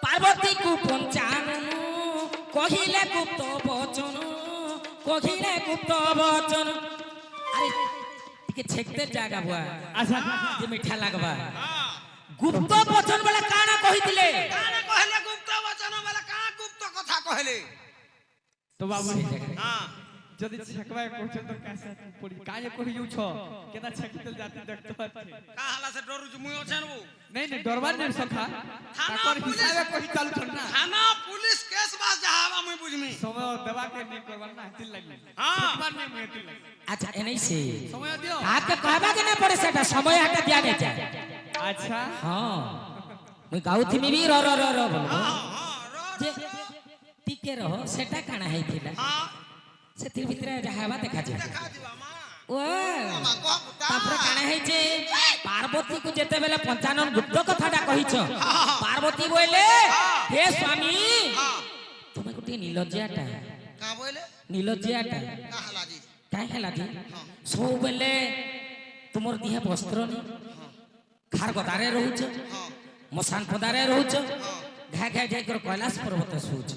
পার্বতী কু পঞ্চানন কহিলে গুপ্ত বচন কহিলে গুপ্ত বচন আরে টিকে ছেকতে জায়গা বুয়া আচ্ছা যে মিঠা লাগবা হ্যাঁ গুপ্ত বচন বলে কানা কহিতিলে কানা কহিলে গুপ্ত বচন বলে কা গুপ্ত কথা কহিলে তো বাবু হ্যাঁ যদি ছেকবাই করছে তো কাছে পড়ি কাজে করি যাউছ কেনা ছেকিতে যাতে দেখতে পাচ্ছি কা হালা সে ডরু মুই অছেন বু नहीं नहीं डरबार नहीं सखा थाना ताकर पुलिस- हिसाबे कहि चालू छन ना थाना पुलिस केस बास जहावा मुई बुझमी समय देवा के नहीं करबार ना तिल लागली हाँ। छकबार नहीं मुए तिल लागली আচ্ছা এনেই সে समय दियो आपके कहबा के ना पड़े सेटा समय हाटा दिया नहीं जाए अच्छा हाँ मुई गाउथि मी भी रो रो रो रो बोलो हां हां रो जे टिके रहो सेटा काना हैथिला हां सेतिर भितरे जहावा देखा जाए देखा दिवा मा ओ मा को पुता तापर काना हैचे पार्वती को जेते बेले पंचानन गुप्त कथाटा कहिछ पार्वती बोले हे स्वामी हां तुमे गुटे नीलज्जाटा का बोले नीलज्जाटा का हला जी काहे ହେଲା କି ସବୁବେଳେ ତୁମର ଦିହେ ବସ୍ତ୍ର ନି ଖାର ଗଦାରେ ରହୁଛ हां ମଶାନ ପଦାରେ ରହୁଛ ଘା ଘା ଯାଇ କର କୈଳାସ ପର୍ବତ ଶୁଛ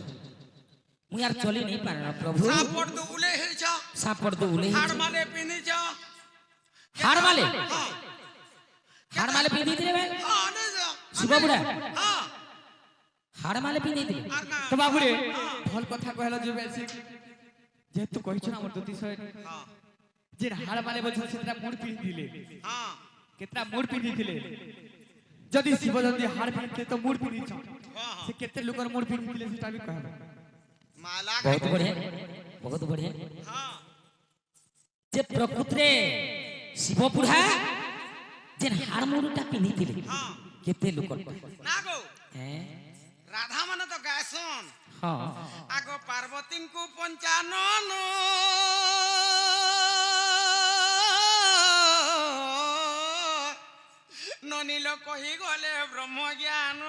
ମୁଁ यार ଚଲି नहीं ପାରେ ନା ପ୍ରଭୁ सापड़ दो उले हे छ ସାପଡ଼ ଦୁ ଉଲେ हाड़ माले पिनी छ ହାଡ଼ ମାଲେ हां ହାଡ଼ ମାଲେ ପିନ୍ଧି ଦିଲେ ବେ हां ने जा ଶିବ ବୁଢା हां ହାଡ଼ ମାଲେ ପିନ୍ଧି ଦିଲେ आर ना तो बाबू रे भल कथा कहला जे बेसी जे तू कहिछ ना हमर ज्योतिष हां जे हाड़ माने बछ सेटा मुड़ पिन दिले हां केतना मुड़ पिन दिले जदी शिव जदी हाड़ पिनते तो मुड़ पिन छ हां से केते लोकर मुड़ पिन दिले सेटा भी कहला माला ବହୁତ ବଢିଆ ବହୁତ ବଢିଆ हां ଯେ ପ୍ରକୃତରେ ଶିବ ବୁଢା ଯେ ହାଡ଼ ମୁଣ୍ଡଟା ପିନ୍ଧିଥିଲେ हां କେତେ ଲୋକ ना गो हैं राधा मन तो गायसन ହଁ आगो पार्वती को पंचानन ननील कही गले ब्रह्म ज्ञान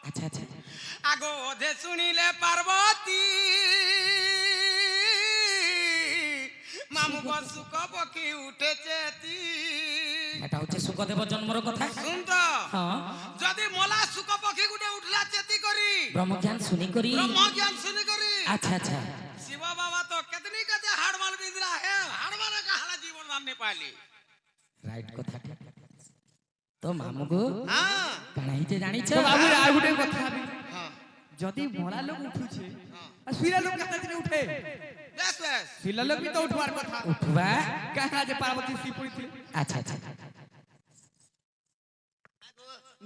আচ্ছা আচ্ছা आगो अधे सुनिले पार्वती मामू को सुख पखी उठे चेती এটা হচ্ছে সুখদেব জন্মর কথা सुन तो হ্যাঁ जदि मोला सुख पखी गुटे उठला चेती करी ব্রহ্মজ্ঞান শুনি করি ब्रह्म ज्ञान सुनी करी আচ্ছা আচ্ছা शिव बाबा तो कितनी कते हाड़ माल बिंदरा है हाड़ माल का हाला जीवन दान नहीं पाली রাইট কথা তো মামুগো हां কানাইতে জানিছ तो बाबू रे आ गुटे कथा भी हां जदी मोरा लोग उठुछे आ सुइरा लोग केतना दिन उठे बस बस सुइला लोग भी तो उठवार कथा উঠবা कहा जे पार्वती सी पड़ी थी আচ্ছা আচ্ছা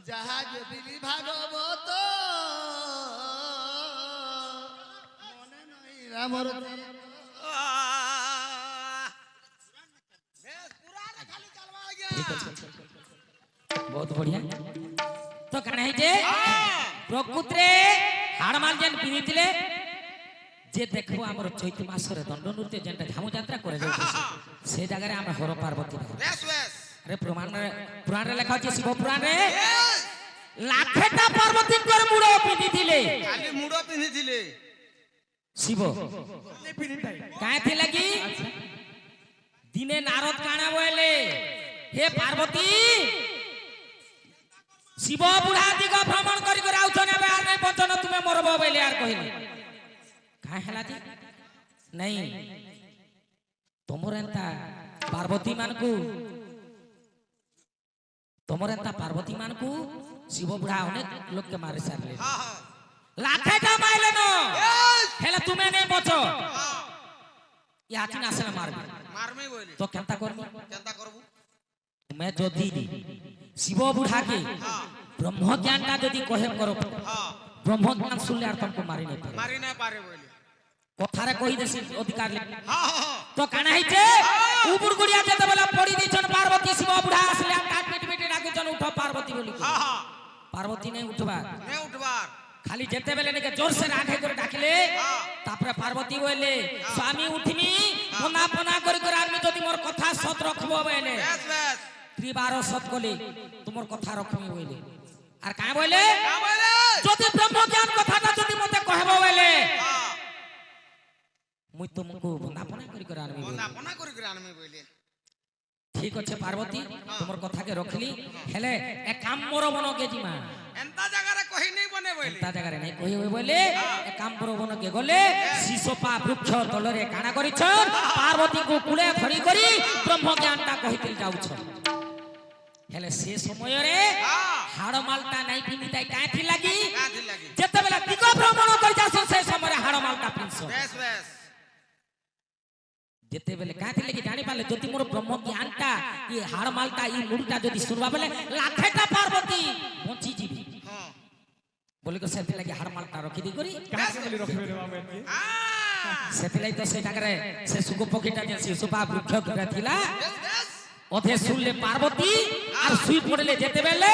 জাহাজ দিলি ভাগবত ମୋର ବେଶ ପୁରାରେ ଖାଲି ଚାଲବା ঠিক ଆଜ୍ଞା আছে বহুত বঢ়িয়া তো কানা হইছে প্রকৃতরে হাড়মাল যেন পিনিছিলে যে দেখবো আমার চৈত মাসরে দণ্ড নৃত্য যেটা ঝামু যাত্রা করে যাচ্ছে সে জায়গায় আমরা হর পার্বতী বেশ বেশ আরে পুরাণে লেখা হচ্ছে শিব পুরাণে লাখেটা পার্বতীଙ୍କର ମୁଣ୍ଡ ପିନ୍ଧିଥିଲେ ଖାଲି ମୁଣ୍ଡ ପିନ୍ଧିଥିଲେ ଶିବ କାहे ଥିଲା କି ଦିନେ ନାରଦ କାଣା ବୋଇଲେ हे पार्वती शिव बुढ़ा दिग भ्रमण करी कर आउछन एबे आर नै बचन तुमे मरबो बोले यार कहिली काहे हला जी नहीं तमर एंता पार्वती मान को शिव बुढ़ा अनेक लोग के मारे सारले हां हां लाखे का माइले नो हेला तुमे नै बचो या हाथी नासले मारबे मारमे बोले तो केनता करबो केनता करबू मैं जदि शिव बुढ़ा के ब्रह्म ज्ञान का जदि कहे करो हां ब्रह्म ज्ञान सुनले आर तुमको मारी नहीं पारे मारी नहीं पारे बोले कथारे कहि देसी अधिकार ले हां हां तो काना हिचे उबुड़ गुड़िया जते बेला पड़ी दिछन पार्वती शिव बुढ़ा असले काट पिट पिट डाकु जन उठ पार्वती बोली हां हां पार्वती नहीं उठबा नहीं उठबार खाली जेते बेले ने के जोर से राखे कर डाकले तापरे पार्वती बोले स्वामी उठमी मना पना कर कर आदमी जदि मोर कथा सत रखबो बोले बेश बेश त्रिबारो सत कोले तुमर कथा रखमी बोले आर का बोले का बोले जदि ब्रह्म ज्ञान कथाटा जदि मते कहबो बोले हां मुई तुमको वंदापना करी कर आनमी बंदा पना करी कर आनमे बोले ठीक अच्छे पार्वती तुमर कथा के रखली हेले ए काम मोर बनो के जिमा एंता जगह रे कहि नहीं बने बोले ता जगह रे नहीं कहि होय बोले ए काम मोर बनो के गले शिशोपा वृक्ष तलरे काना करिछ पार्वती को कुले धरी करी ब्रह्म ज्ञानटा कहितिल जाउछ हेले से समय रे हाड़ मालटा नहीं पिनिताय काहे थी लागी का थी लगी जते बेला दिग भ्रमण कर जास से समय रे हाड़ मालटा पिनस बेश बेश जेते बेले काहे थी लागी जानि पाले जति मोर ब्रह्म ज्ञानटा ई हाड़ मालटा ई मुड़टा जदि सुनबा बेले लाखेटा पार्वती बंची जीवी हां बोले को सेते लागी हाड़ मालटा रखि दी करी କାହାକୁ ବୋଲି ରଖିବେ ରେ ବାବା ଏମିତି? हां सेते लाई तो से टाकरे से सुको पकिटा जे शिशुपा वृक्ष गिरा थिला बेश बेश अधे सुनले पार्वती और सुई पड़ले जेते बेले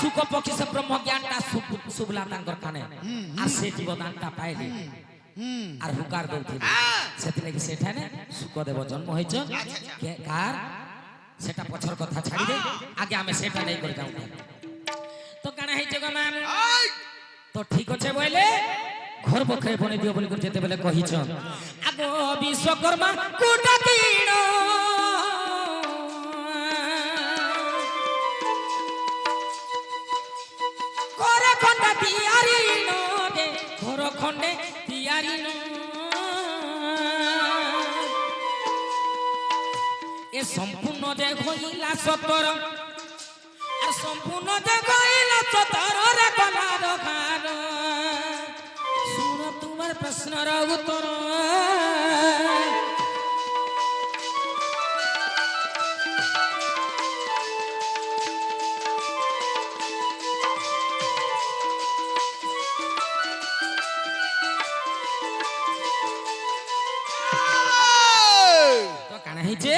सुको पक्षी से ब्रह्म ज्ञानटा सुबला तांकर काने और से जीवदानटा पाइले আর হুকার দৌথি সেতি লাগি সেঠানে সুকদেব জন্ম হইছ কে কার সেটা পছর কথা ছাড়ি দে আগে আমি সেটা নাই করে যাও তো কানা হইছে গো মান তো ঠিক আছে বইলে ঘর বখরে বনে দিও বলি যেতে বেলে কহিছ আগো বিশ্বকর্মা কোটা কিণ করে খন্ডা দিয়ারি নে ঘর খন্ডে দিয়ারি এ সম্পূর্ণ যে হইলা সতর আর সম্পূর্ণ যে হইলা সতর রে গলার খার শুন তোমার প্রশ্নর উত্তর তো কানা হইছে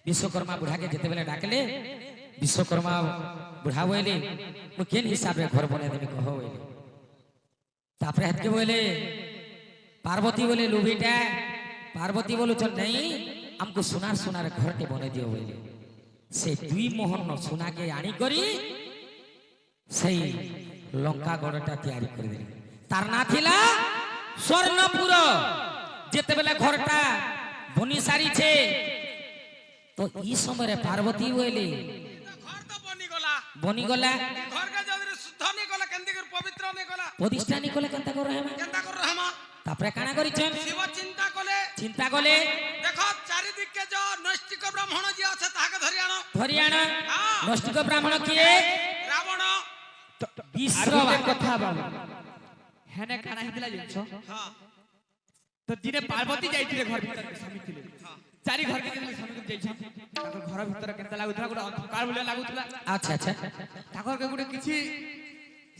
विश्वकर्मा बुढ़ा के जेते बेले डाकले विश्वकर्मा बुढ़ा बोले मु केन हिसाब रे घर बने देबी कहो बोले तापरे हट के बोले पार्वती बोले लुबीटा पार्वती बोलो चल नहीं हमको सुनार सुनार घर के बने दियो बोले से दुई मोहन न सुना के आनी करी सही लंका गड़टा तैयारी कर दे तार ना थिला स्वर्णपुर जेते बेले घरटा बनी सारी छे तो ई समय रे पार्वती बोले घर तो बनी गला घर के जदि शुद्ध नहीं गला केंदी कर पवित्र नहीं गला प्रतिष्ठा नहीं कले केनता कर रहमा केंता कर रहमा तापरे काना करिछन शिव चिंता कले देखो चारि दिक के जो नैष्टिक ब्राह्मण जी আছে তাহাকে ধরি আনো हरियाणा नष्टिक ब्राह्मण किए রাবণ विश्व কথা বাবা হেনে কানা হিতলা জিনিস हां তো দিনে পার্বতী যাইতিলে ঘর ভিতর স্বামী ଥିଲେ চারি ঘর কে স্বামী কে যাইছন তাকর ঘর ভিতর কেনতা লাগুতলা গোটা অন্ধকার বলে লাগুতলা अच्छा अच्छा তাকর কে গোটে কিছু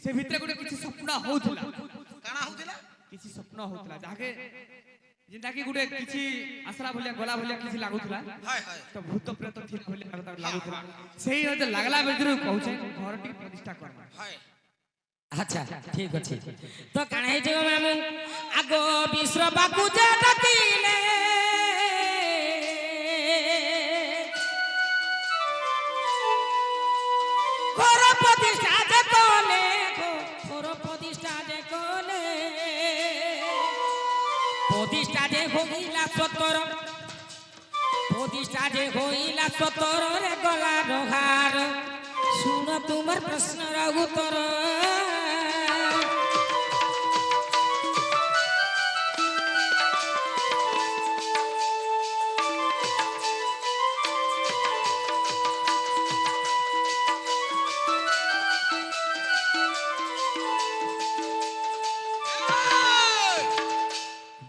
সে ভিতরে গোটে কিছু স্বপ্ন হউতলা কানা হউতিলা କିଛି ସ୍ୱପ୍ନ ହଉଥିଲା ଯାହାକେ ଯେନ୍ତା କି ଗୋଟେ କିଛି ଆସରା ଭଳିଆ ଗଲା ଭଳିଆ କିଛି ଲାଗୁଥିଲା ହାय ହାୟ ତ ଭୂତ ପ୍ରେତ ଠିକ ଭଳିଆ ଲାଗୁଥିଲା ସେଇ ହତେ ଲାଗଲା ବେଦରୁ କହୁଛେ ଘର ଟିକେ ପ୍ରତିଷ୍ଠା କରବା ହାୟ আচ্ছা ঠিক আছে তো কানাই যে মামু আগো বিশ্ববাকু যে ডাকিলে ঘর প্রতিষ্ঠা যে কলে ঘর প্রতিষ্ঠা যে কলে প্রতিষ্ঠা যে হইলা সতর প্রতিষ্ঠা যে হইলা সতর রে গলা রহার শুন তোমার প্রশ্নর উত্তর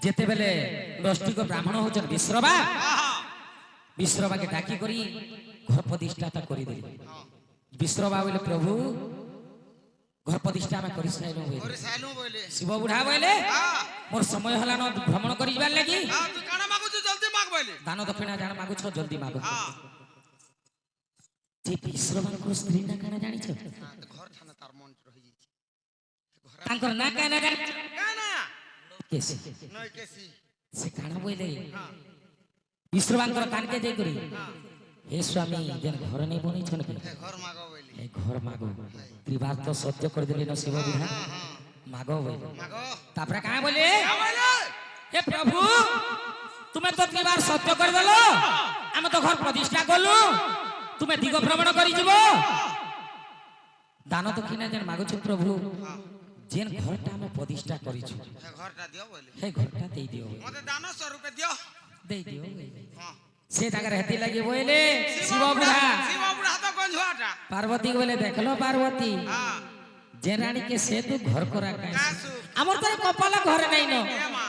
যেতেবেলে দশটিক ব্রাহ্মণ হচ্ছেন বিশ্রবা বিশ্রবাকে ডাকি করি ঘর প্রতিষ্ঠাতা করে দিল বিশ্রবা বলে প্রভু ঘর প্রতিষ্ঠা আমি করি সাইলু বলে ওরে সাইলু বলে শিব বুঢ়া বলে মোর সময় হলা ন ভ্রমণ করি যাবার লাগি তুই কানা মাগুছু জলদি মাগ বলে দান দক্ষিণা জান মাগুছ জলদি মাগো হ্যাঁ যে বিশ্রবাঙ্কর স্ত্রী না কানা জানিছ ঘর থানা তার মন রহি যাইছে তাঙ্কর না কানা জানি কানা কেসি নয় কেসি সে কানা বইলে হ্যাঁ বিশ্রবাঙ্কর কানকে যাই করি হে স্বামী যেন ঘর নেই বনেছন কি ঘর মাগ বলে এই ঘর মাগো ত্রিবার তো সহ্য করে দিলি না শিব বুঢ়া মাগো বইলে মাগ তারপরে কানা বলে বলে হে প্রভু তুমি তো ত্রিবার সহ্য করে দিল আমি তো ঘর প্রতিষ্ঠা করলু তুমি দিগ ভ্রমণ করি যাব দান দক্ষিণা যেন মাগুছ প্রভু যেন ঘরটা আমি প্রতিষ্ঠা করিছু সে ঘরটা দিও বলে সেই ঘরটা দেই দিও মতে দান স্বরূপে দিও দেই দিও হ্যাঁ সে টাকার হেতি লাগি বইলে শিব বুঢ়া শিব বুঢ়া তো গঞ্জুয়াটা পার্বতী বলে দেখলো পার্বতী হ্যাঁ যে রানীকে সে তু ঘর করা কাই কাসু আমার তো কপাল ঘরে নাই ন এ মা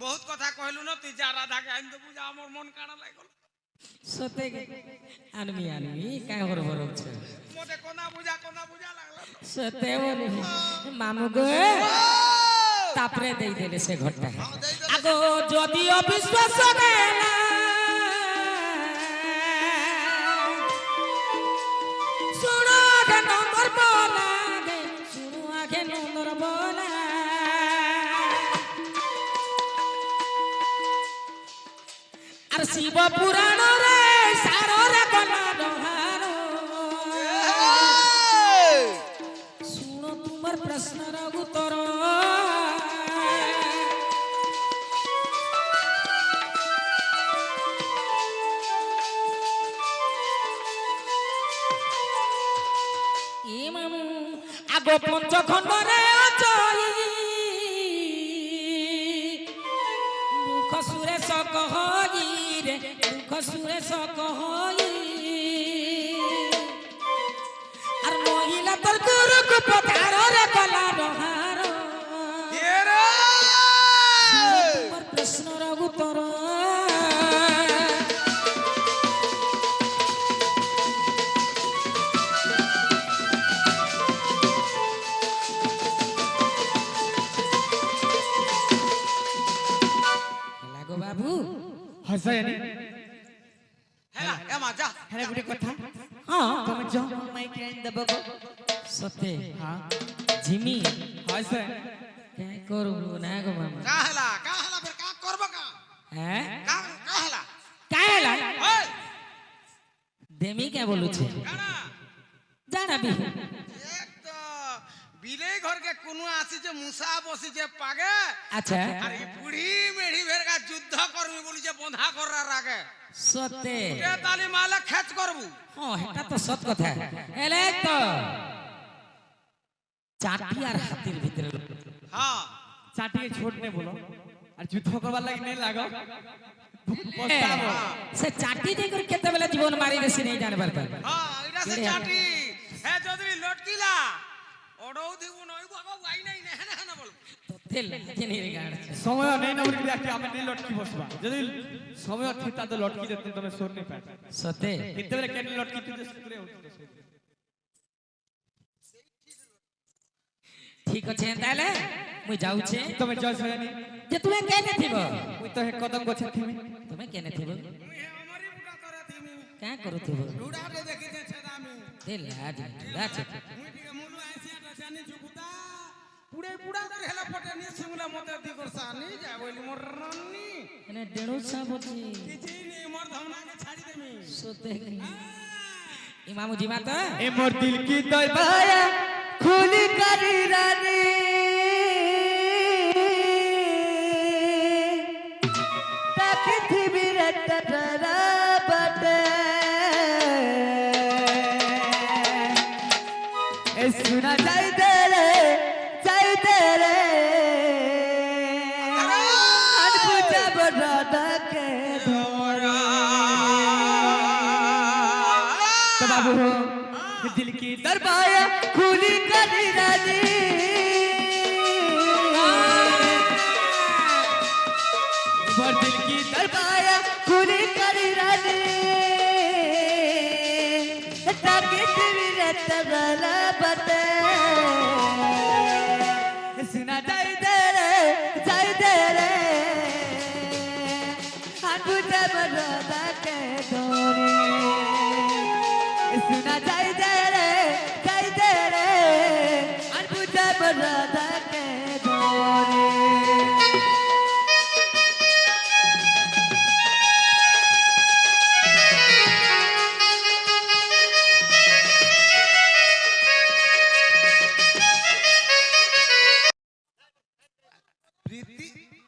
বহুত কথা কইলু না তুই যা রাধাকে আইন তো বুঝা আমার মন কানা লাগল সতে আনমি আনমি কাই হর হর হচ্ছে মোতে কোনা বুঝা লাগলো সতে বলে মামু গো তারপরে দেই দিলে সে ঘরটা আগো যদি অবিশ্বাস নেলা শুনো আগে নম্বর বলা গে শুনো আগে নম্বর বলা আর শিব পুরাণ রে সাররে গলা রহার শুনো তোমার প্রশ্নর উত্তর এ মামু আগো পঞ্চখণ্ডরে অজয়ী মুখ সুরেশ কহই রে মুখ সুরেশ কহই আর মহিলা তোর গুরুকু পথার রে গলা রহার এ রে তোমার প্রশ্নর উত্তর লাগো বাবু ହସାୟନି হেলা এ মা যা ହେଲେ ଗୋଟେ କଥା হ্যাঁ ତମେ ଜହ ମାଇକି ଆଣି ଦେବ ଗୋ সতে ହଁ জিমি ହସେ কে করবো না গো মামা কা হেলা ফির কা করব কা হ্যাঁ কা হেলা কাহেলা ওই দেমি কে বলুছে কানা জানাবি এক তো বিলেই ঘরকে কোনো আসিছে মুসা বসিছে পাগে আচ্ছা আর এই বুড়ি মেঢ়ি ভেরকা যুদ্ধ করবি বলিছে বন্ধা করার আগে সতে এ তালি মালে খেচ করবু হ্যাঁ এটা তো সৎ কথা এলে তো চাটি আর হাতির ভিতরে হ্যাঁ চাটিয়ে ছোট নে বলো আর যুদ্ধ করবার লাগি নেই লাগ পস্তাব সে চাটি যাই করে কেতেবেলা জীবন মারি দেশি নেই জানবার পার হ্যাঁ এটা সে চাটি হে যদি লটকিলা ওড়ৌ দিবু নই বাবা গাই নাই না হ্যাঁ না বল তেল লাগে নি রে গাড় সময় নেই না বলি দেখি আমি নেই লটকি বসবা যদি সময় থিতা তো লটকি যেতে তুমি সোর নেই পাই সতে কেতেবেলে কেন লটকি তুই সুরে ঠিক আছে তাহলে মুই যাউছে তুমি জয় সয়ানি যে তুমি কেনে থিব মুই তো হে কদম গছে থিমি তুমি কেনে থিব মুই হে আমারি বুটা করে থিমি কা করুথিব বুড়ারে দেখিছে ছেদামি দে লাজ লাজ মুই টিকে মুলু আইছিয়াটা জানি জুগুতা পুড়ে বুড়া করে হেলা পটে নি সিমলা মতে দি করছা নি যা বলি মোর রানী এনে দেড়ো সাবজি কিছু নি মোর ধমনাকে ছাড়ি দেমি সোতে ইমামু জিমা তো ए मोर दिल की दरबाया खुली करी रानी ताकि थी बिरत डरा बटे ए सुना जाई दे रे अनपुजा बरादा के धोरा तो बाबू हो दिल की दरबाया खुली करी रानी मोर दिल की दरबाया खुली करी रानी ताकि तेरी रत वाला बते सुना जाई दे रे अनपुजा बरादा के धोरी सुना जाई दे रे अनपुजा बरादा के धोरी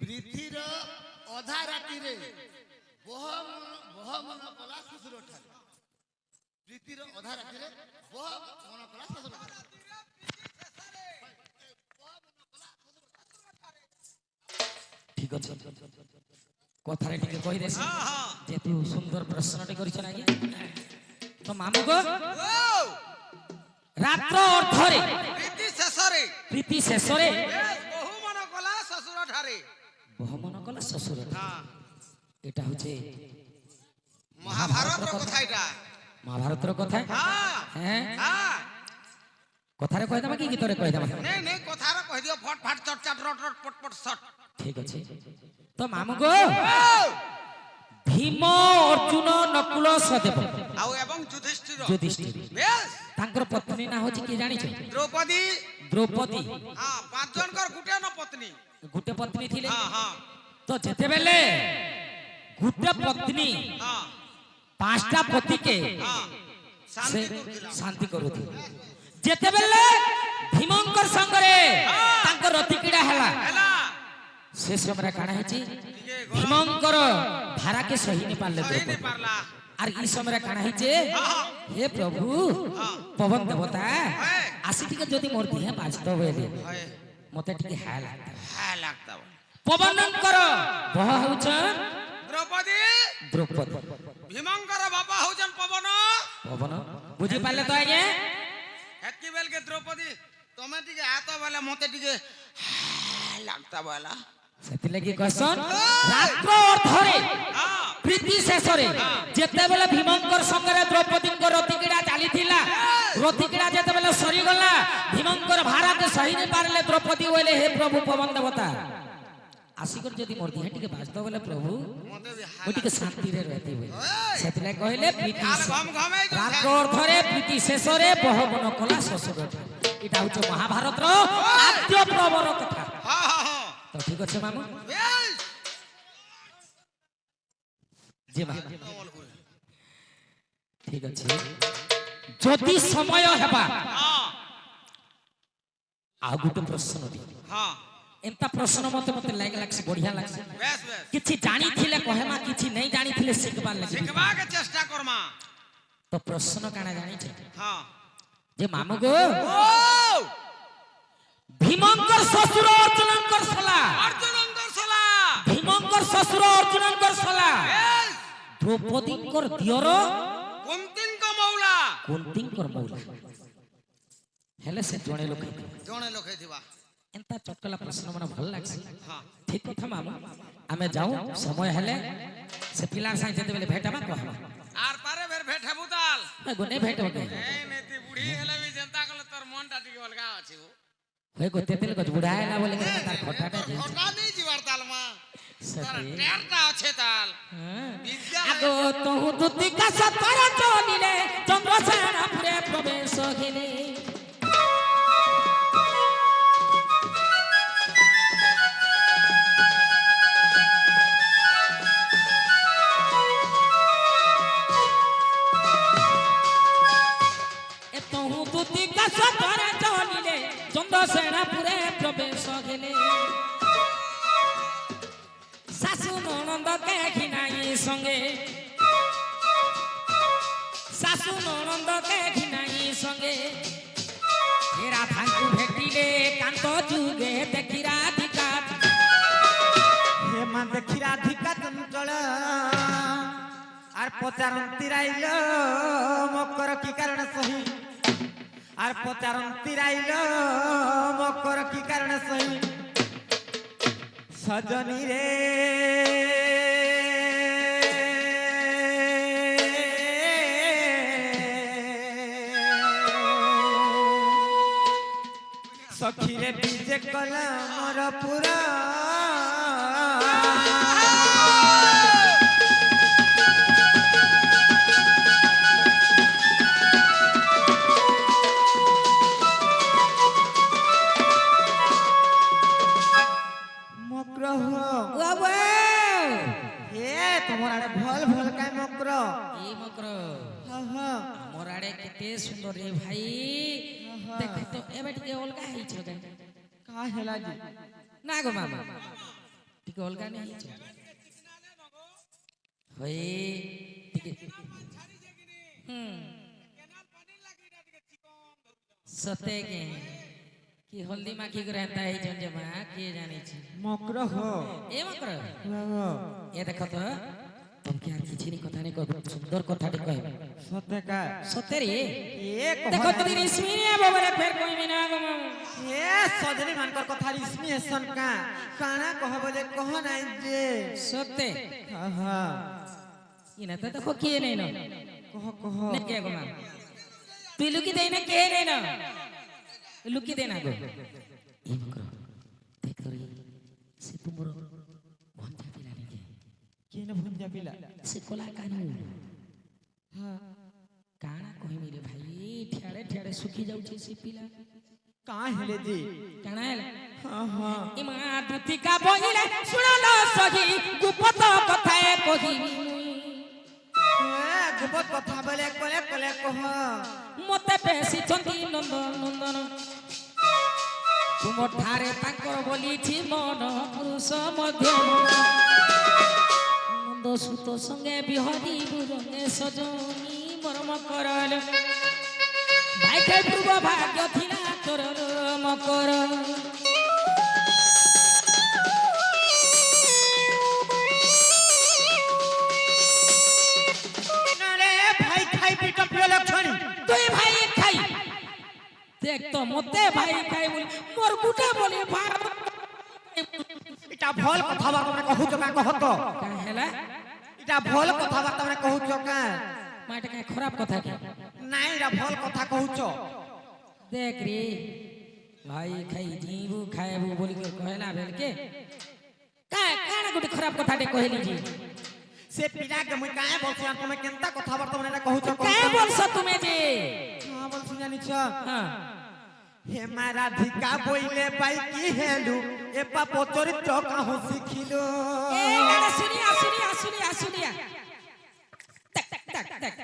ପ୍ରୀତିର ଅଧା ରାତିରେ ବହ ମନ କଲା ଶ୍ୱଶୁର ଠାରେ ପ୍ରୀତିର ଅଧା ରାତିରେ ବହ ମନ କଲା ଶ୍ୱଶୁର ଠାରେ ঠিক আছে কথারে টিকে কই দেছি যে তুই সুন্দর প্রশ্নটি করিছ না আজ্ঞা তো মামু গো রাত্র অর্ধরে প্রীতি শেষরে প্রীতি শেষরে বহু মন কলা শ্বশুর ঠারে বহমন কলা শ্বশুর হ্যাঁ এটা হচ্ছে মহাভারতের কথা এটা মহাভারতের কথা হ্যাঁ হ্যাঁ হ্যাঁ কথারে কই দেবা কি গীতরে কই দেবা নে নে কথার কই দিও ফট ফট চট চট রট রট পট পট শট ঠিক আছে তো মামু গো ভীম অর্জুন নকুল সহদেব আও এবং যুধিষ্ঠির যুধিষ্ঠির বেশ তাঙ্কর পত্নী না হচ্ছে কি জানিছ দ্রৌপদী দ্রৌপদী হ্যাঁ পাঁচ জনকর গুটে ন পত্নী গোটে পত্নী থিলে হ্যাঁ হ্যাঁ তো যেতেবেলে গোটে পত্নী হ্যাঁ পাঁচটা পতিকে হ্যাঁ সে শান্তি করছিলাম শান্তি করুথিলে যেতেবেলে ভীমঙ্কর সঙ্গরে তাঙ্কর রতিকিড়া হেলা হেলা সে সময় কাଣା হয়েছি ଟିକେ ଗରମ ভীমঙ্কর ধারাকে সহি নি পারলে ସହି ନି দ্রৌপদী ପାରଲା আর এই সময় কাଣା হয়েছে হ্যাঁ হে প্রভু হ্যাঁ পবন দেবতা হ্যাঁ আসি টিকে যদি মোর দেহে বাঁচত বলে হ্যাঁ মতে টিকে হায় লাগতা হ্যাঁ লাগতা পবনঙ্কর বহ হউছ দ্রৌপদী দ্রৌপদী ভীমঙ্কর বাবা হউছন পবন পবন বুঝি পারলে তো আগে হেতকি বেলকে দ্রৌপদী তুমি টিকে আত বেলা মতে টিকে লাগতা বেলা সেতিলাগি কসন রাত্র অর্ধরে হ্যাঁ প্রীতি শেষরে যেতেবেলে ভীমঙ্কর সঙ্গে দ্রৌপদীঙ্ক রতিকিড়া চালিথিলা রতিকিড়া যেতেবেলে সরিগলা ভীমঙ্কর ভারাতে সহি নি পারলে দ্রৌপদী বলে হে প্রভু পবন দেবতা আসিকর যদি মোর দেহে টিকে বাঁচত বলে প্রভু মতে বি ওই টিকে শান্তিরে রহতি বলে সেতিলাগি কহিলে প্রীতি আর ঘম ঘমাই রাত্র অর্ধরে প্রীতি শেষরে বহবন কলা শ্বশুর এটা হচ্ছে মহাভারতর আদ্য প্রবর কথা হ্যাঁ হ্যাঁ হ্যাঁ তো ঠিক আছে মামু বেশ জি মা ঠিক আছে যদি সময় হেবা হ্যাঁ ଆଉ ଗୋଟେ ପ୍ରଶ୍ନ ବି হ্যাঁ ଏନ୍ତା ପ୍ରଶ୍ନ ମତେ ମତେ ଲାଗିଲାଗସି ବଢିଆ ଲାଗସି বেশ বেশ କିଛି ଜାଣିଥିଲେ କହେମା କିଛି ନାଇଁ ଜାଣିଥିଲେ ଶିଖବାର ଲାଗି শিখবা के चेष्टा करमा ତ ପ୍ରଶ୍ନ କାଣା ଜାଣିଛ হ্যাঁ ଯେ ମାମୁ ଗো ও ଭୀମଙ୍କର ଶ୍ୱଶୁର ଅର୍ଜୁନଙ୍କର ସଲା অর্জুনঙ্কর সলা ଭୀମଙ୍କର ଶ୍ୱଶୁର ଅର୍ଜୁନଙ୍କର ସଲା বেশ ଦ୍ରୌପଦୀଙ୍କର ଦିଅର কুন্তিঙ্ক মৌলা କୁନ୍ତୀଙ୍କର ମଉଲା ହେଲେ ସେ ଜଣେ ଲୋକ জনে লোকে দিবা ଏନ୍ତା ଚଟକଲା ପ୍ରଶ୍ନ ମାନେ ଭଲ ଲାଗସି হ্যাঁ ଠିକ କଥା ମାମୁ ଆମେ ଯାଉ ସମୟ ହେଲେ ସେ ପିଲାର ସାଙ୍ଗେ ଯେତେବେଳେ ଭେଟବା କହବା আর পারে বের ভেট হেবুতাল গুনে ভেটব কে এই নেতি বুড়ি হেলে বি জনতা কলে তোর মনটা টিকে অলগা আছে হয়ে গো তেতেল গছ বুড়া হেলা বলে করে তার খটাটা যে হটা নেই জিবার তালমা সতে টেরটা আছে তাল হ্যাঁ বিদ্যা আগো তহু দুতি কাছ তর চলিলে চন্দ্রসেন পুরে প্রবেশ হেলে এ তহু দুতি কাছ তর চলিলে চন্দ্রসেন পুরে প্রবেশ হেলে শাশু ননন্দকে ঘিনাই সঙ্গে শাশু ননন্দকে ঘিনাই সঙ্গে হেরা ভাঙ্কু ভেটিলে কান্ত যুগে দেখি রাধিকা হে মা দেখি রাধিকা চঞ্চল আর পচারন্তি রাইল মকর কি কারণ সহি আর পচারন্তি রাইল মকর কি কারণ সহি সজনী রে সখীরে বিজে কলা মর পুরা মগ্রহ বাবা হে তোমার আড়ে ভল ভল কাই মগ্র এই মকর হ্যাঁ আমার আড়ে কেতে সুন্দর রে ভাই দেখো তো এবার টিকে অলগা হইছ কেন কা হেলা জি না গো মামা টিকে অলগা নেই হইছ হই টিকে সতে কে কি হলদি মাখি করে হেতা হই যে মা কে জানিছি মগ্রহ এ মকর বাবা এ দেখো তো তোমাকে আর কিছু নি কথা নেই কব সুন্দর কথাটি কইবে সতে কা সতে রে এ দেখো তুমি রেশমি রে বাবারে ফের কইবে না গো মামা এ সজনী মানকর কথা রিসমি হেসন কা কানা কহ বলে কহ নাই যে সতে হ্যাঁ ইনা তো দেখো কে নেই না কহ কহ নে কে গো মামা তুই লুকি দেই না কে নেই না লুকি দে না গো এই মকর দেখ তোরি সে তুমর ভঞ্জা পিলা নাকি কে না ভুঞ্জা পিলা সে কোলা কানু হ্যাঁ কানা কহিমি রে ভাই ঠেড়ে ঠেড়ে শুকি যাଉଛି সে পিলা কা হেলে জি কানা ହେଲା হ্যাঁ ইমা দুতিকা বহিলে শুনল সহি গুপত কথায়ে কহিবি এ গুপত কথা বলে কলে কলে কহ মতে বেশি চন্দি নন্দন নন্দন তুম ঠারে তাঙ্কর বলিছি মন পুরুষ মধ্য নন্দ সুত সঙ্গে বিহরি বুরঙ্গে সজনী মরম করল ভাই খাই পূর্ব ভাগ্য থিলা তোর মকর রে ভাই খাই পিট প্রিয় লক্ষণ তুই ভাই খাই দেখ তো মতে ভাই খাই বলি মোর গুটা বলি ভাই এটা ভল কথাবার্তা মানে কহুছ কা কহত কা হেলা এটা ভল কথাবার্তা মানে কহুছ কা মাটা কা খারাপ কথা কি নাই এটা ভল কথা কহুছ দেখ রে ভাই খাই जीवू खाएबू बोली के कहला बेल के काना गुटे खराब कथा टे कहली जी से पिला के मुई काहे बोलछ তুমি কেনতা কথাবার্তা মানে কহুছ काहे बोलছ तुमे जी हां बोलछ জানিছ हां হে মা রাধিকা বইলে পাই কি হেলু এ পাপ চরিত্র কাহু শিখিলো ए गाना सुनिया सुनिया सुनिया सुनिया तक तक तक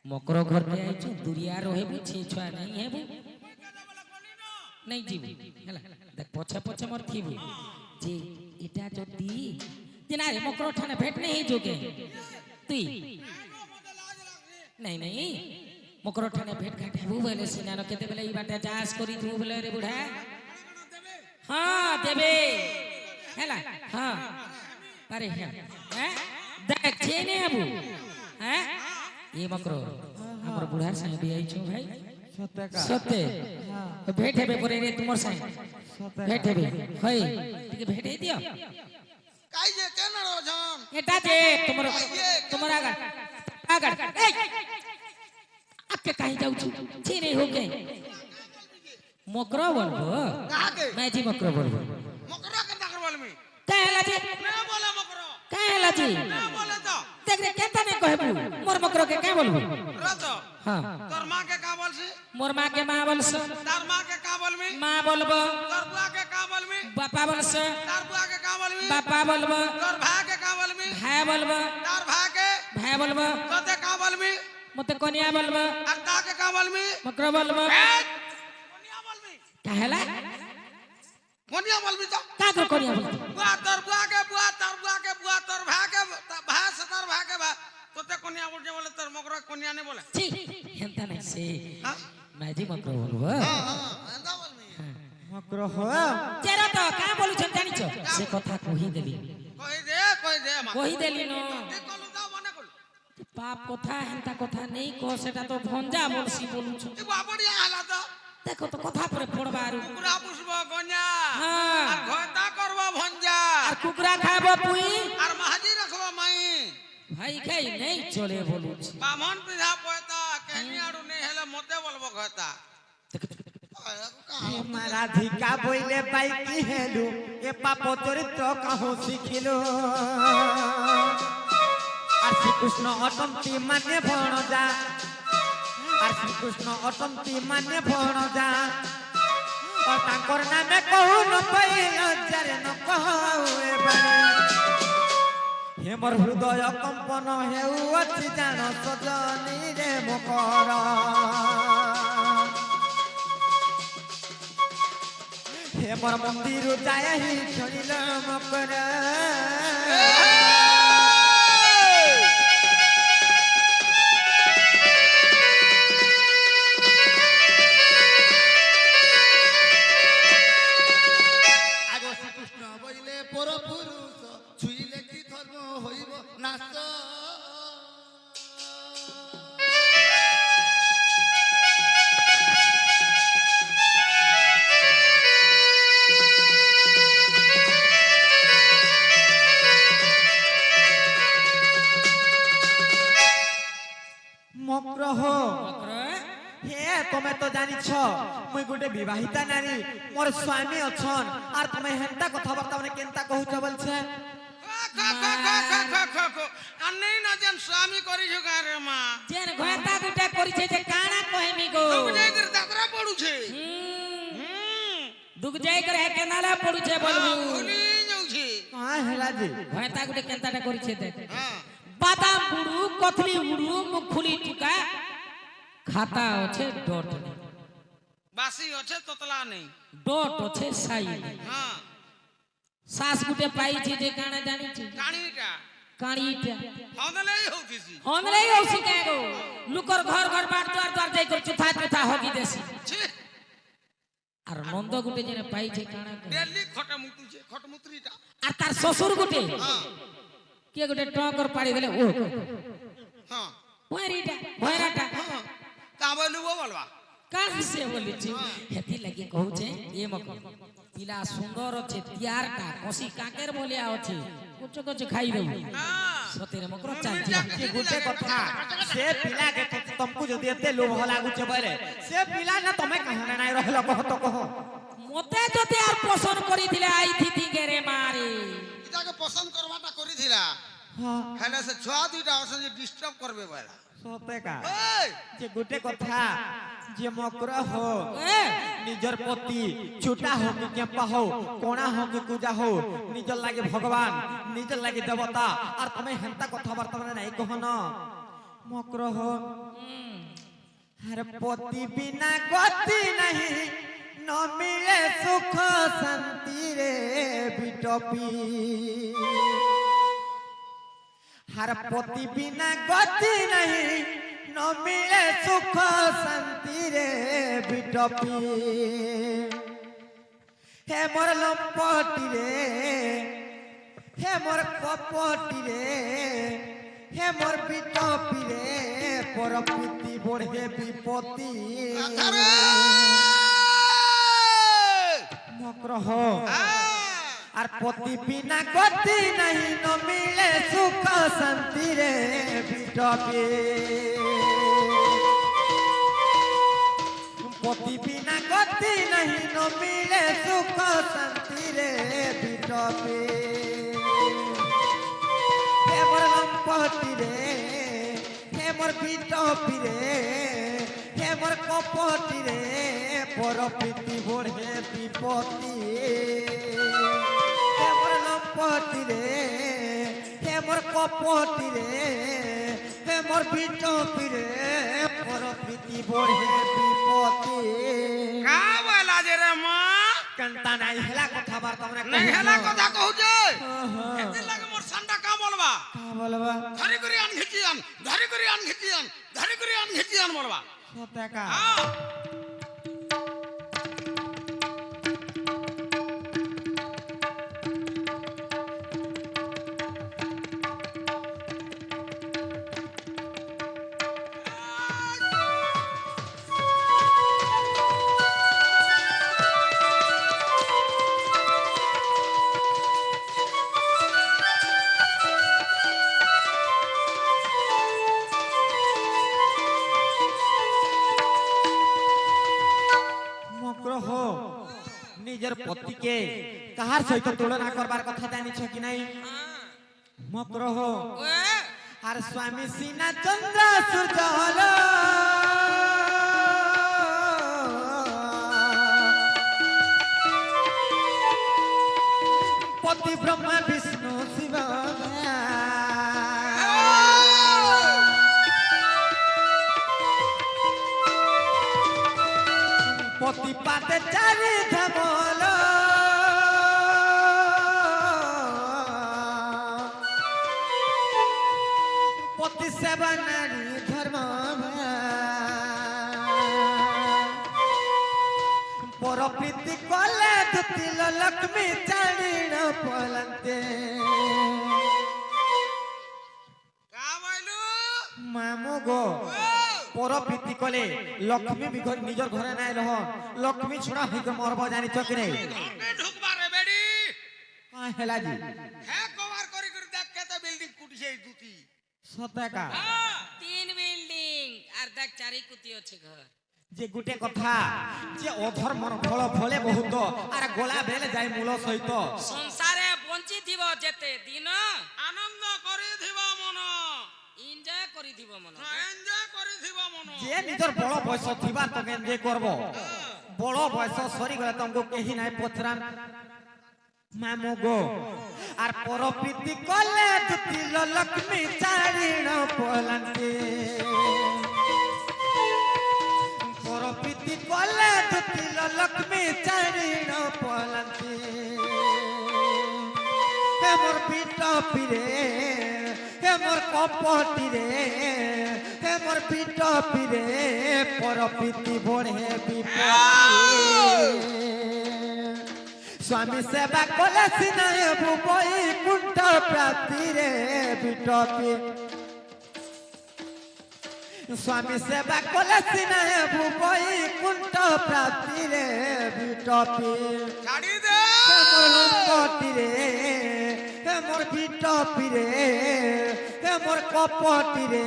मकर घर में आइछु दुरिया रहेबू छी छुआ नहीं हेबू नहीं जीबू हला देख पछे पछे मोर थीबू जे इटा जदी दिना रे मकर ठाने भेट नहीं जोगे तुई नहीं नहीं मकर ठाने भेट घाट हेबू बोले सिनानो केते बेले ई बाटे चास करी तू बोले रे बुढ़ा हां देबे हला हां अरे हैं देख छेने हेबू हैं ये मकरो हमर बुढ़ा संग भी आइछो भाई সত্য কা सत्य भेट हेबे परे रे तुमर संग সত্য भेट हेबे हई टिके भेट हे दियो কাই যে কেন রজন एटा जे तुमर तुमर आगा आगा ए आपके कहीं जाऊ छु छी नहीं हो गए মকর বলবো কাকে মাঝি মকর বলবো মকরা কেনতা কর বলমি কে হেলা জি না বলে মকর কে হেলা জি না বলে তো দেখ রে কেতা নে কহবু মোর মকর কে কে বলবো রত হ্যাঁ তোর মা কে কা বলছি মোর মা কে মা বলছ তার মা কে কা বলমি মা বলবো তোর বুয়া কে কা বলমি বাপা বলছ তার বুয়া কে কা বলমি বাপা বলবো তোর ভাই কে কা বলমি ভাই বলবো তার ভাই কে ভাই বলবো তোতে কা বলমি মতে কনিয়া বলবো আর তা কে কা বলমি মকর বলবো কোনিয়া বলমি কে হেলা কোনিয়া বলবি তো কা কর কনিয়া বলতো বুয়া তোর বুয়া কে বুয়া তোর বুয়া কে বুয়া তোর ভাই কে ভাই সে তোর ভাই কে ভাই তোতে কোনিয়া বলছে বলে তোর মকরা কোনিয়া নে বলে ছি হেনতা নাই সে হ্যাঁ মাঝি মকর বলবো এন্দা বলমি মকর হ চেরা তো কা বলুছ জানিছ সে কথা কহি দেলি কই দে মা কহি দেলি ন তুই কলু দাও মনে কলু পাপ কথা হেনতা কথা নেই কো সেটা তো ভঞ্জা বলছি বলুছ তুই বাবড়িয়া হালা তো দেখো তো কথা পরে পড়বা আর কুকুরা পুষব গঞ্জা হ্যাঁ। আর ঘয়তা করব ভঞ্জা আর কুকুরা খাবো পুই আর মাহাজি রাখব মাই ভাই খাই নেই চলে বলুছ বামন পিধা পয়তা কেনি আড়ু নেই হেলে মতে বলবো ঘয়তা রাধিকা বইলে পাই কি হেলু এ পাপ চরিত্র কাহু শিখিলু আর শ্রীকৃষ্ণ অটন্তি মানে ভণজা আর শ্রীকৃষ্ণ অটন্তি মানে ভণজা ও তাঙ্কর নামে কহু ন পাইল যারে ন কহু এবারে হে মোর হৃদয় কম্পন হেউ ଅଛି জান সজনী রে মকর হে মোর মন্দির যায় হি ছড়িল মকর আগ শ্রীকৃষ্ণ বইলে পর পুরুষ ছুইলে কি ধর্ম হইব নাশ মকর হে তুমি তো জানিছ মুই গোটে বিবাহিতা নারী মোর স্বামী অছন আর তুমি হেন্তা কথাবার্তা মানে কেনতা কহুছ বলছে আন্নেই না যেন স্বামী করিছো গারে মা যেন ঘয়তা গুটা করিছে যে কানা কহেমি গো তুই যাইদের যাত্রা পড়ুছে দুগ যাই করে হে কেনালা পড়ুছে বলবু ভুলি যাଉଛି হ্যাঁ হেলা জি ঘয়তা গুটে কেনতাটা করিছে দেখ হ্যাঁ বাদাম বুড়ু কথলি উড়ু মুখুলি টুকা খাতা আছে ডট নেই বাসি আছে তোতলা নেই ডট আছে সাই নেই হ্যাঁ শ্বাস গুটে পাইছি যে কানা জানিছি কাণিটা কাড়িটা হদলেই হউতিছি হমলাই হউছি কে গো লুকর ঘর ঘর বার দ্বার দ্বার যাই কর চুথা চুথা হগি দেছি ছি আর নন্দ গুটে যেন পাইছে কানা কো। ডেলি খটা মুতুছে খটমুত্রিটা আর তার শ্বশুর গুটে হ্যাঁ কে গুটে টকর পাড়ি দেলে ও হ্যাঁ ভয়রিটা ভয়রাটা তা বলবো বলবা কাহি সে বলিছি হেতি লাগি কହୁছে এ মক পিলা সুন্দর আছে তিয়ারটা কষি কাকের বলিয়া আছে কুচ কুচ খাই দেউ না সতেরে মকর চালছি যে গোটে কথা সে পিলা কে তুমକୁ যদি এতে লোভ লাগুছে বলে সে পিলা না তুমি কাহনে নাই রহল কহ তো কহ মতে যদি আর পছন্দ করি দিলে আই থিতি গেরে মারে এটাকে পছন্দ করবাটা করিছিলা হ্যাঁ হেলে সে ছুয়া দুইটা আছে যে ডিস্টার্ব করবে বলা সতে কা এই যে গোটে কথা যে মকর হো এ নিজর পতি ছুটা হো কি কেম্পা হো কোণা হো কি পূজা হো নিজর লাগে ভগবান নিজর লাগে দেবতা আর তুমি হেন্তা কথাবার্তা মানে নাই কহন মকর হো हर पति बिना गति नहीं न मिले सुख शांति रे बिटपी हर पति बिना गति नहीं न मिले सुख शांति रे बिटपी हे मोर लंपटी रे हे मोर कपटी रे हे मोर बिटपी रे परपीति बढ़े विपत्ति আরে मकर हो আর পতি বিনা গতি नहीं न मिले सुख शांति रे बिटपी पति बिना गति नहीं न मिले सुख शांति रे बिटपी हे मोर लंपति रे हे मोर बिटपी रे हे मोर कपति रे पर प्रीति बढ़े विपत्ति हे मोर लंपति रे हे मोर कपति रे हे मोर बिटपी रे पर प्रीति बढ़े विपत्ति का बोला जे रे मां कंता नहीं हेला कथा बार तमरा नहीं हेला कथा कहू जे हां एते लागे मोर संडा का बोलबा का बोलबा धरी करी अन घिचियन धरी करी अन घिचियन धरी करी अन घिचियन बोलबा सत्य का निजर पति के कहार सहित तुलना करबार कथा जानी छ कि नहीं मकर हो आर स्वामी सीना चंद्र सूरजल पति ब्रह्मा विष्णु शिव पति पाते चारि धमल पति सेवा नारी धर्म पर प्रीति कले दुतिल लक्ष्मी चारिण पलंते का बोलू मामू गो पर प्रीति कले लक्ष्मी भी घर निजर घरे नाय रह लक्ष्मी छोड़ा हिक मरब जानी छ कि नहीं के ढुकबा रे बेडी का हेला जी हे कवर करी कर देख के तो बिल्डिंग कुटी से दूती सत्य का 3 बिल्डिंग আর দেখ চারি কুতি আছে ঘর जे गुटे कथा जे अधर्मर फल फले बहुत आर गोला बेले जाय मूल सहित সংসারে বঞ্চি থিব যেতে দিন आनंद करी थिबा मन এনজয় করি থিব মন एंजॉय करी थिबा मन जे निजर बड़ बयस थिबा तो जे करबो बड़ बयस सरी गले तुमको केही नाय पथरान मामू गो आर पर प्रीति कले दुतिल लक्ष्मी चारिण पलंते पर प्रीति कले दुतिल लक्ष्मी चारिण पलंते हे मोर बिटपी रे हे मोर कपटी रे हे मोर बिटपी रे पर प्रीति बढ़े विपत्ति स्वामी सेवा कले सिनाय बुबई कुंठ प्राप्ति रे बिटपी स्वामी सेवा कले सिनाय बुबई कुंठ प्राप्ति रे बिटपी छाड़ी दे हे मोर लंपति रे हे मोर बिटपी रे हे मोर कपटी रे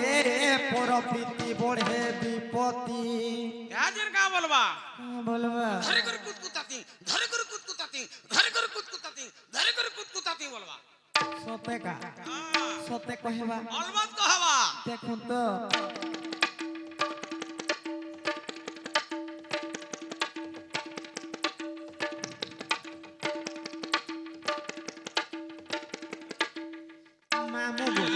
पर प्रीति बढ़े विपत्ति याजिन का बोलबा बोलबा धरे कर कुतकुताती धरे कर कुतकुताती धरे कर कुतकुताती धरे कर कुतकुताती बोलबा सत्य का हां सत्य कहबा अलबत कहबा देखुन तो मामू गो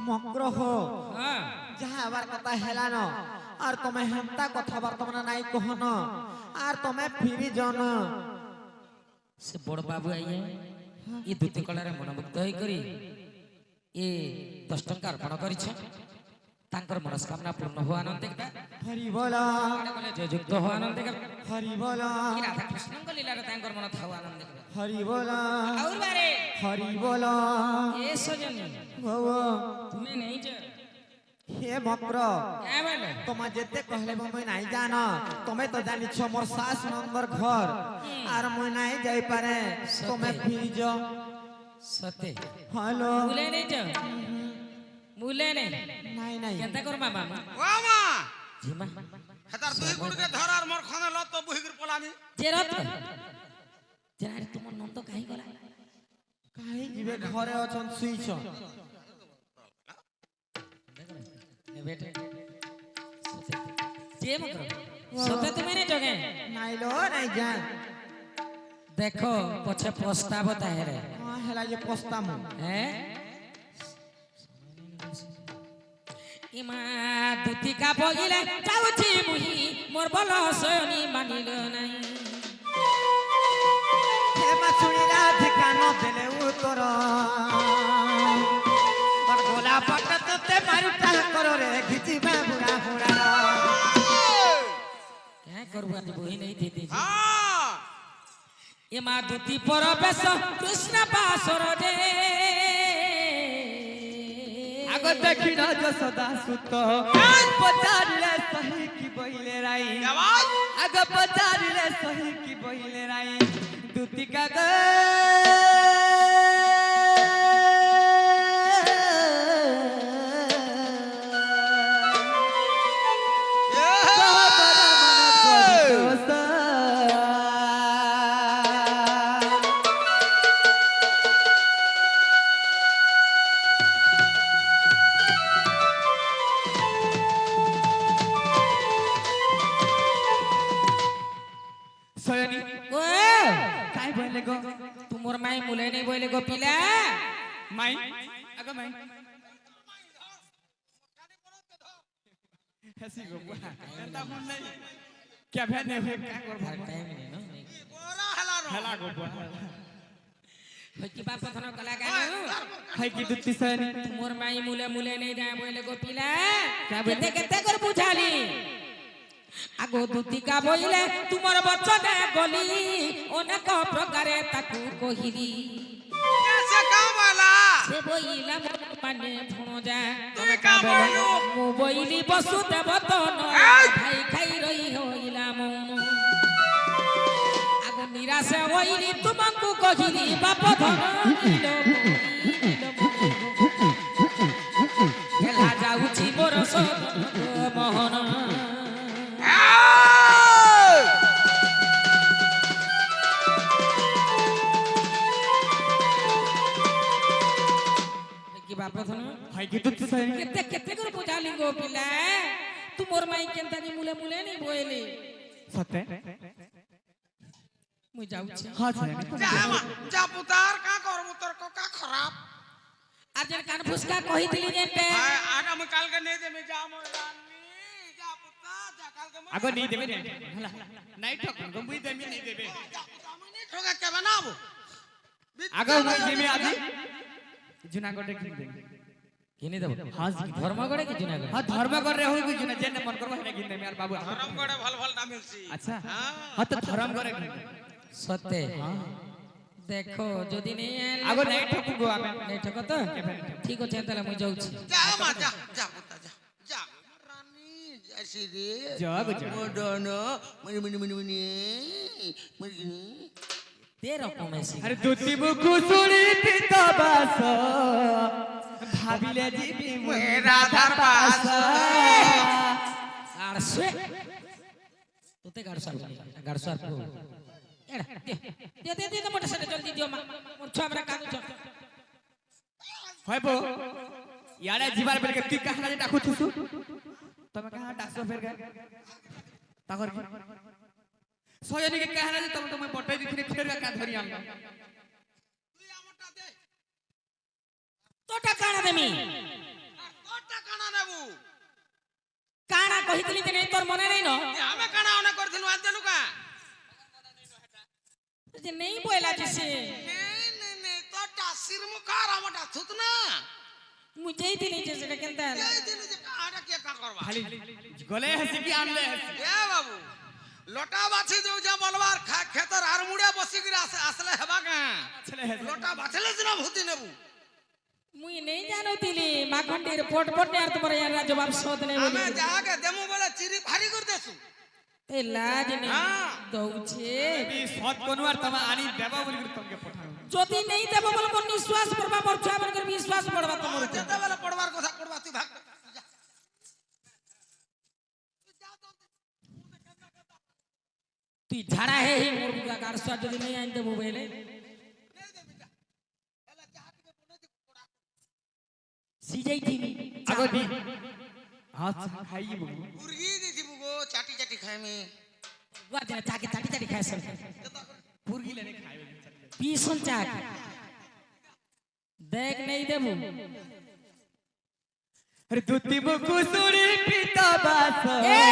मकर हो जहाँ आबार कथा हेला न और तुम्हें हेमता कथा बार तुमने नाई कहन और तुम्हें फिरी जन से बड़ बाबू आइए ये दुती कलारे मनमुग्ध होई करी ये 10 टंका अर्पण करिछ ତାଙ୍କର ମନସ୍କାମନା ପୂର୍ଣ୍ଣ ହଉ ଆନନ୍ଦ ଦେଖିବା হরি বল ବୋଲେ ଜୟଯୁକ୍ତ ହଉ ଆନନ୍ଦ ଦେଖିବା হরি বল କି ରାଧା କୃଷ୍ଣଙ୍କ ଲୀଳାରେ ତାଙ୍କର ମନ ଥାଉ ଆନନ୍ଦ ଦେଖିବା হরি বল ଆଉ ବାରେ হরি বল ଏ ସଜনী গো ତୁମେ ନେଇ ଯା হে মক্র ଏ ବୋଲେ তোমা যেতে কহলে মই নাই জান তুমি তো জানিছ মোর শাশ নম্বর ঘর আর মই নাই যাই পারে তুমি ফিরি যাও ସତେ হ্যালো ମୁଲେ ନେଇ ଯା ମୁଲେ ନେଇ নাই নাই କେନ୍ତା କରମା ମାମା ও মা ঝিমা হেতার দুই গুড়কে ধর আর মোর খনে লত বুহিগির পলামি যে রত যারে তোমার নন্দ কাহি গলা কাই জিবে ঘরে অছন শুইছ এ বেটে যে মকর সতে তুমি নে জগে নাই লো নাই জান দেখো পছে প্রস্তাব তাহেরে হেলা যে পস্তামু হ্যাঁ ইমা দুতিকা বগিলে যাউছি মুহি মোর বল সয়নি মানিল নাই হে মাছুড়িরা ঠিকানো দেলে উত্তর আর গোলা পটতে মারুটা করো রে ঘিচিবা বুড়া বুড়া কে করবা বহি নাই দিদি হ্যাঁ ইমা দুতি পরবেশ কৃষ্ণ বাসর রে আগ দেখিন যশোদা সুত পচারিলে সহি কি বইলে রাই আওয়াজ আগ পচারিলে সহি কি বইলে রাই দুতিকা গে সয়নি ও কাই বইলে গো তোমার মাই মুলে নেই বইলে গো পিলা মাই আগ মাই হেসি গো বুয়া এটা মন নাই কে ভেনে ভে কা করব আর টাইম নেই না ওরা হেলার হেলা গো বুয়া হই কি বাপ কথা কলা গানো হাই কি দুতি সয়নি তোমার মাই মুলে মুলে নেই যা বইলে গো পিলা কা বইলে? কেতে কেতে কর বুঝালি আগো দুতিকা বইলে তোমার বচনে গলি অনেক প্রকারে তাকু কহিলি সে কামলা সে বইলা মানে ভুণ যা তুমি কামলু মু বইলি বসু দেবতন এই! খাই খাই রই হইলা মন আগো নিরাশে হইলি তোমাকু কহিলি বাপ ধন খেলা যাউছি মোর সদন মোহন কি বাপ ধন হাই কি দুতি সয়নি কেতে কেতে করে বুঝালি গো পিলা তুমোর মাই কেনতা কি মুলে মুলে নি বইলি সতে মুই যাউছি হ্যাঁ সয়নি যা মা যা পুতার কা করব তোর কা খারাপ আর যে কান ফুসকা কহিতলি যেতে আগামী কালকে নিয়ে দেবে যা মোর রানী যা পুতা যা কালকে আগ নি দেবে রে হেলা নাই ঠকন গো মুই দেমি নি দেবে ঠোকা কে বানাবো আগ মুই দেমি আজি জুনাগড়ে কি দেবে কিনি দেব হ্যাঁ ধর্মগড়ে কি জুনা হ্যাঁ ধর্মগড় রে হই জুনা যেনে মন করবা হেনে কিন দেমি আর বাবু গরম করে ভাল ভাল না মিলছি আচ্ছা হ্যাঁ তো ধর্মগড়ে সত্যি দেখো যদি নেই আগ নাই ঠকু গো আমি নেই ঠক তো ঠিক আছে তাহলে মুই যাউছি যা মা যা যা পুতা যা যা রানী যাইছি রে জগ জগ মদন মনি মনি মনি মনি মনি তে রকম এসি আরে দুতি মুখু সুড়ি পিতা বাস ভাবিলে জিবি মুই রাধার পাস আর শুয়ে তোতে গাড় সার এড়া দে দে দে মোটর সাইকেল জলদি দিও মা মোর ছ আমরা কাদু ছ হইবো ইয়ারে জিবার বেলকে তুই কাহনা যে ডাকু থুসু তুমি কাহা ডাকছো ফের গে তাকর কি সয়নি কে কাহনা যে তুমি বটাই দিছিনে ফের কা ধরি আমা তুই আমারটা দে তোটা কানা দেমি তোরটা কানা নেবু কানা কহিতলি যে নেই তোর মনে নাই ন আমি কানা অনেক করছিলু আজ জানু কা যে নেই বইলা দিছে নে নে তোরটা সিরমুখার আমারটা থুত না মুই যেই দিনি যে সেটা কেনতা এই দিন যে কাটা করবা খালি গলে হাসি কি আনলে হাসি এ বাবু লোটা বাছি দেউছা বলবার ক্ষেতর আর মুড়ে বসি করে আসলে হেবা কে ছেলে হাসি লোটা বাছলে সিনা ভূতি নেবু মুই নেই জানুতিলি মাখন্ডির পট আর তোমার ইয়ারা জবাব শোধ নেই আমি যাকে দেমু বলে চিরি ভারি করে দেছু এই লাজ নেই হ্যাঁ। দউছে এই সৎ কোনবার তোমা আনি দেবা বলি করে তোমাকে পঠাও যদি নেই দেব বলে কোন নিশ্বাস করবা মোর ছুয়া মনকর বিশ্বাস পড়বা তোমার উপর। যেতে বেলা পড়বার কথা পড়বা তুই ভাগ তুই ঝাড়া হে হে মোর বুকা গারসা যদি নেই আইন দেব বলে সিজাই দিবি আগো দি আচ্ছা খাইব মুরগি দিছিবু গো চাটি চাটি খাইমি গাজা চাকে চাটি চাটি খাইছন পুরগি লেনে খাইব পিছন চাক দেখ নেই দেব আরে দুতি মুকুসুরি পিতা বাস এ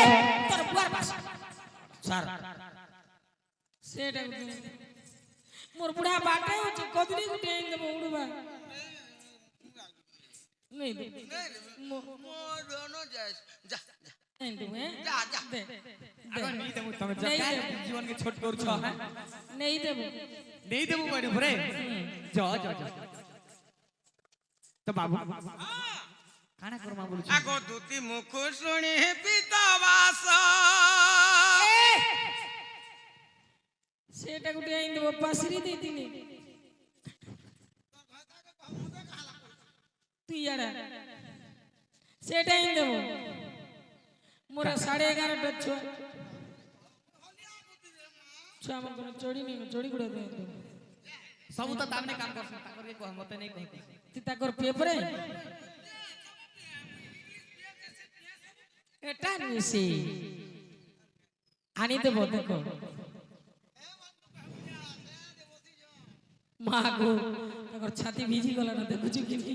তোর বুয়ার পাস স্যার সেটা মোর বুড়া বাটে হচ্ছে কদলি গুটে আইন দেব উড়বা নেই দে মো দোনো যাস যা যা আইন দেব যা যা দে আগো নেই দেবো তুমি নেই যা দেবো। জীবন কে ছোট করছ হ্যাঁ নেই দেব নেই দেবো বড় ভরে যা যা যা তো বাবু কানা করমা বলছ আগো দুতি মুখ শুনি পিতা বাস সেটা গুটে আইন দেব পাসরি দেই দিনি তুই আড়া সেটা আইন দেব মোরা 11:30টা ছুয়া ছুয়া আমার কোনো চড়ি নেই চড়ি গুড়া দেই দেব ସବୁ ତ ତାମାନେ କାମ କରଛନ୍ ତାଙ୍କର କେ କହ ମତେ ନେଇ କହ তুই তাকর পেপরে এটা নিছি আনি দেব দেখো মা গো তাকর ছাতি ভিজি গলা না দেখুছি কি নি?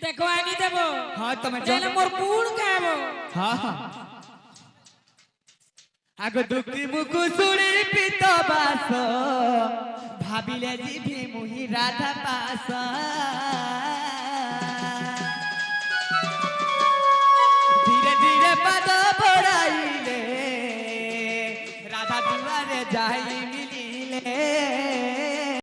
দেখো আনি দেব ହଁ ତମେ তাহলে মোর বুড় খাব ହଁ ହଁ আগ দুঃখী মুখ শুনি পিত বাস ভাবিলে জিভি মুহি রাধা পাস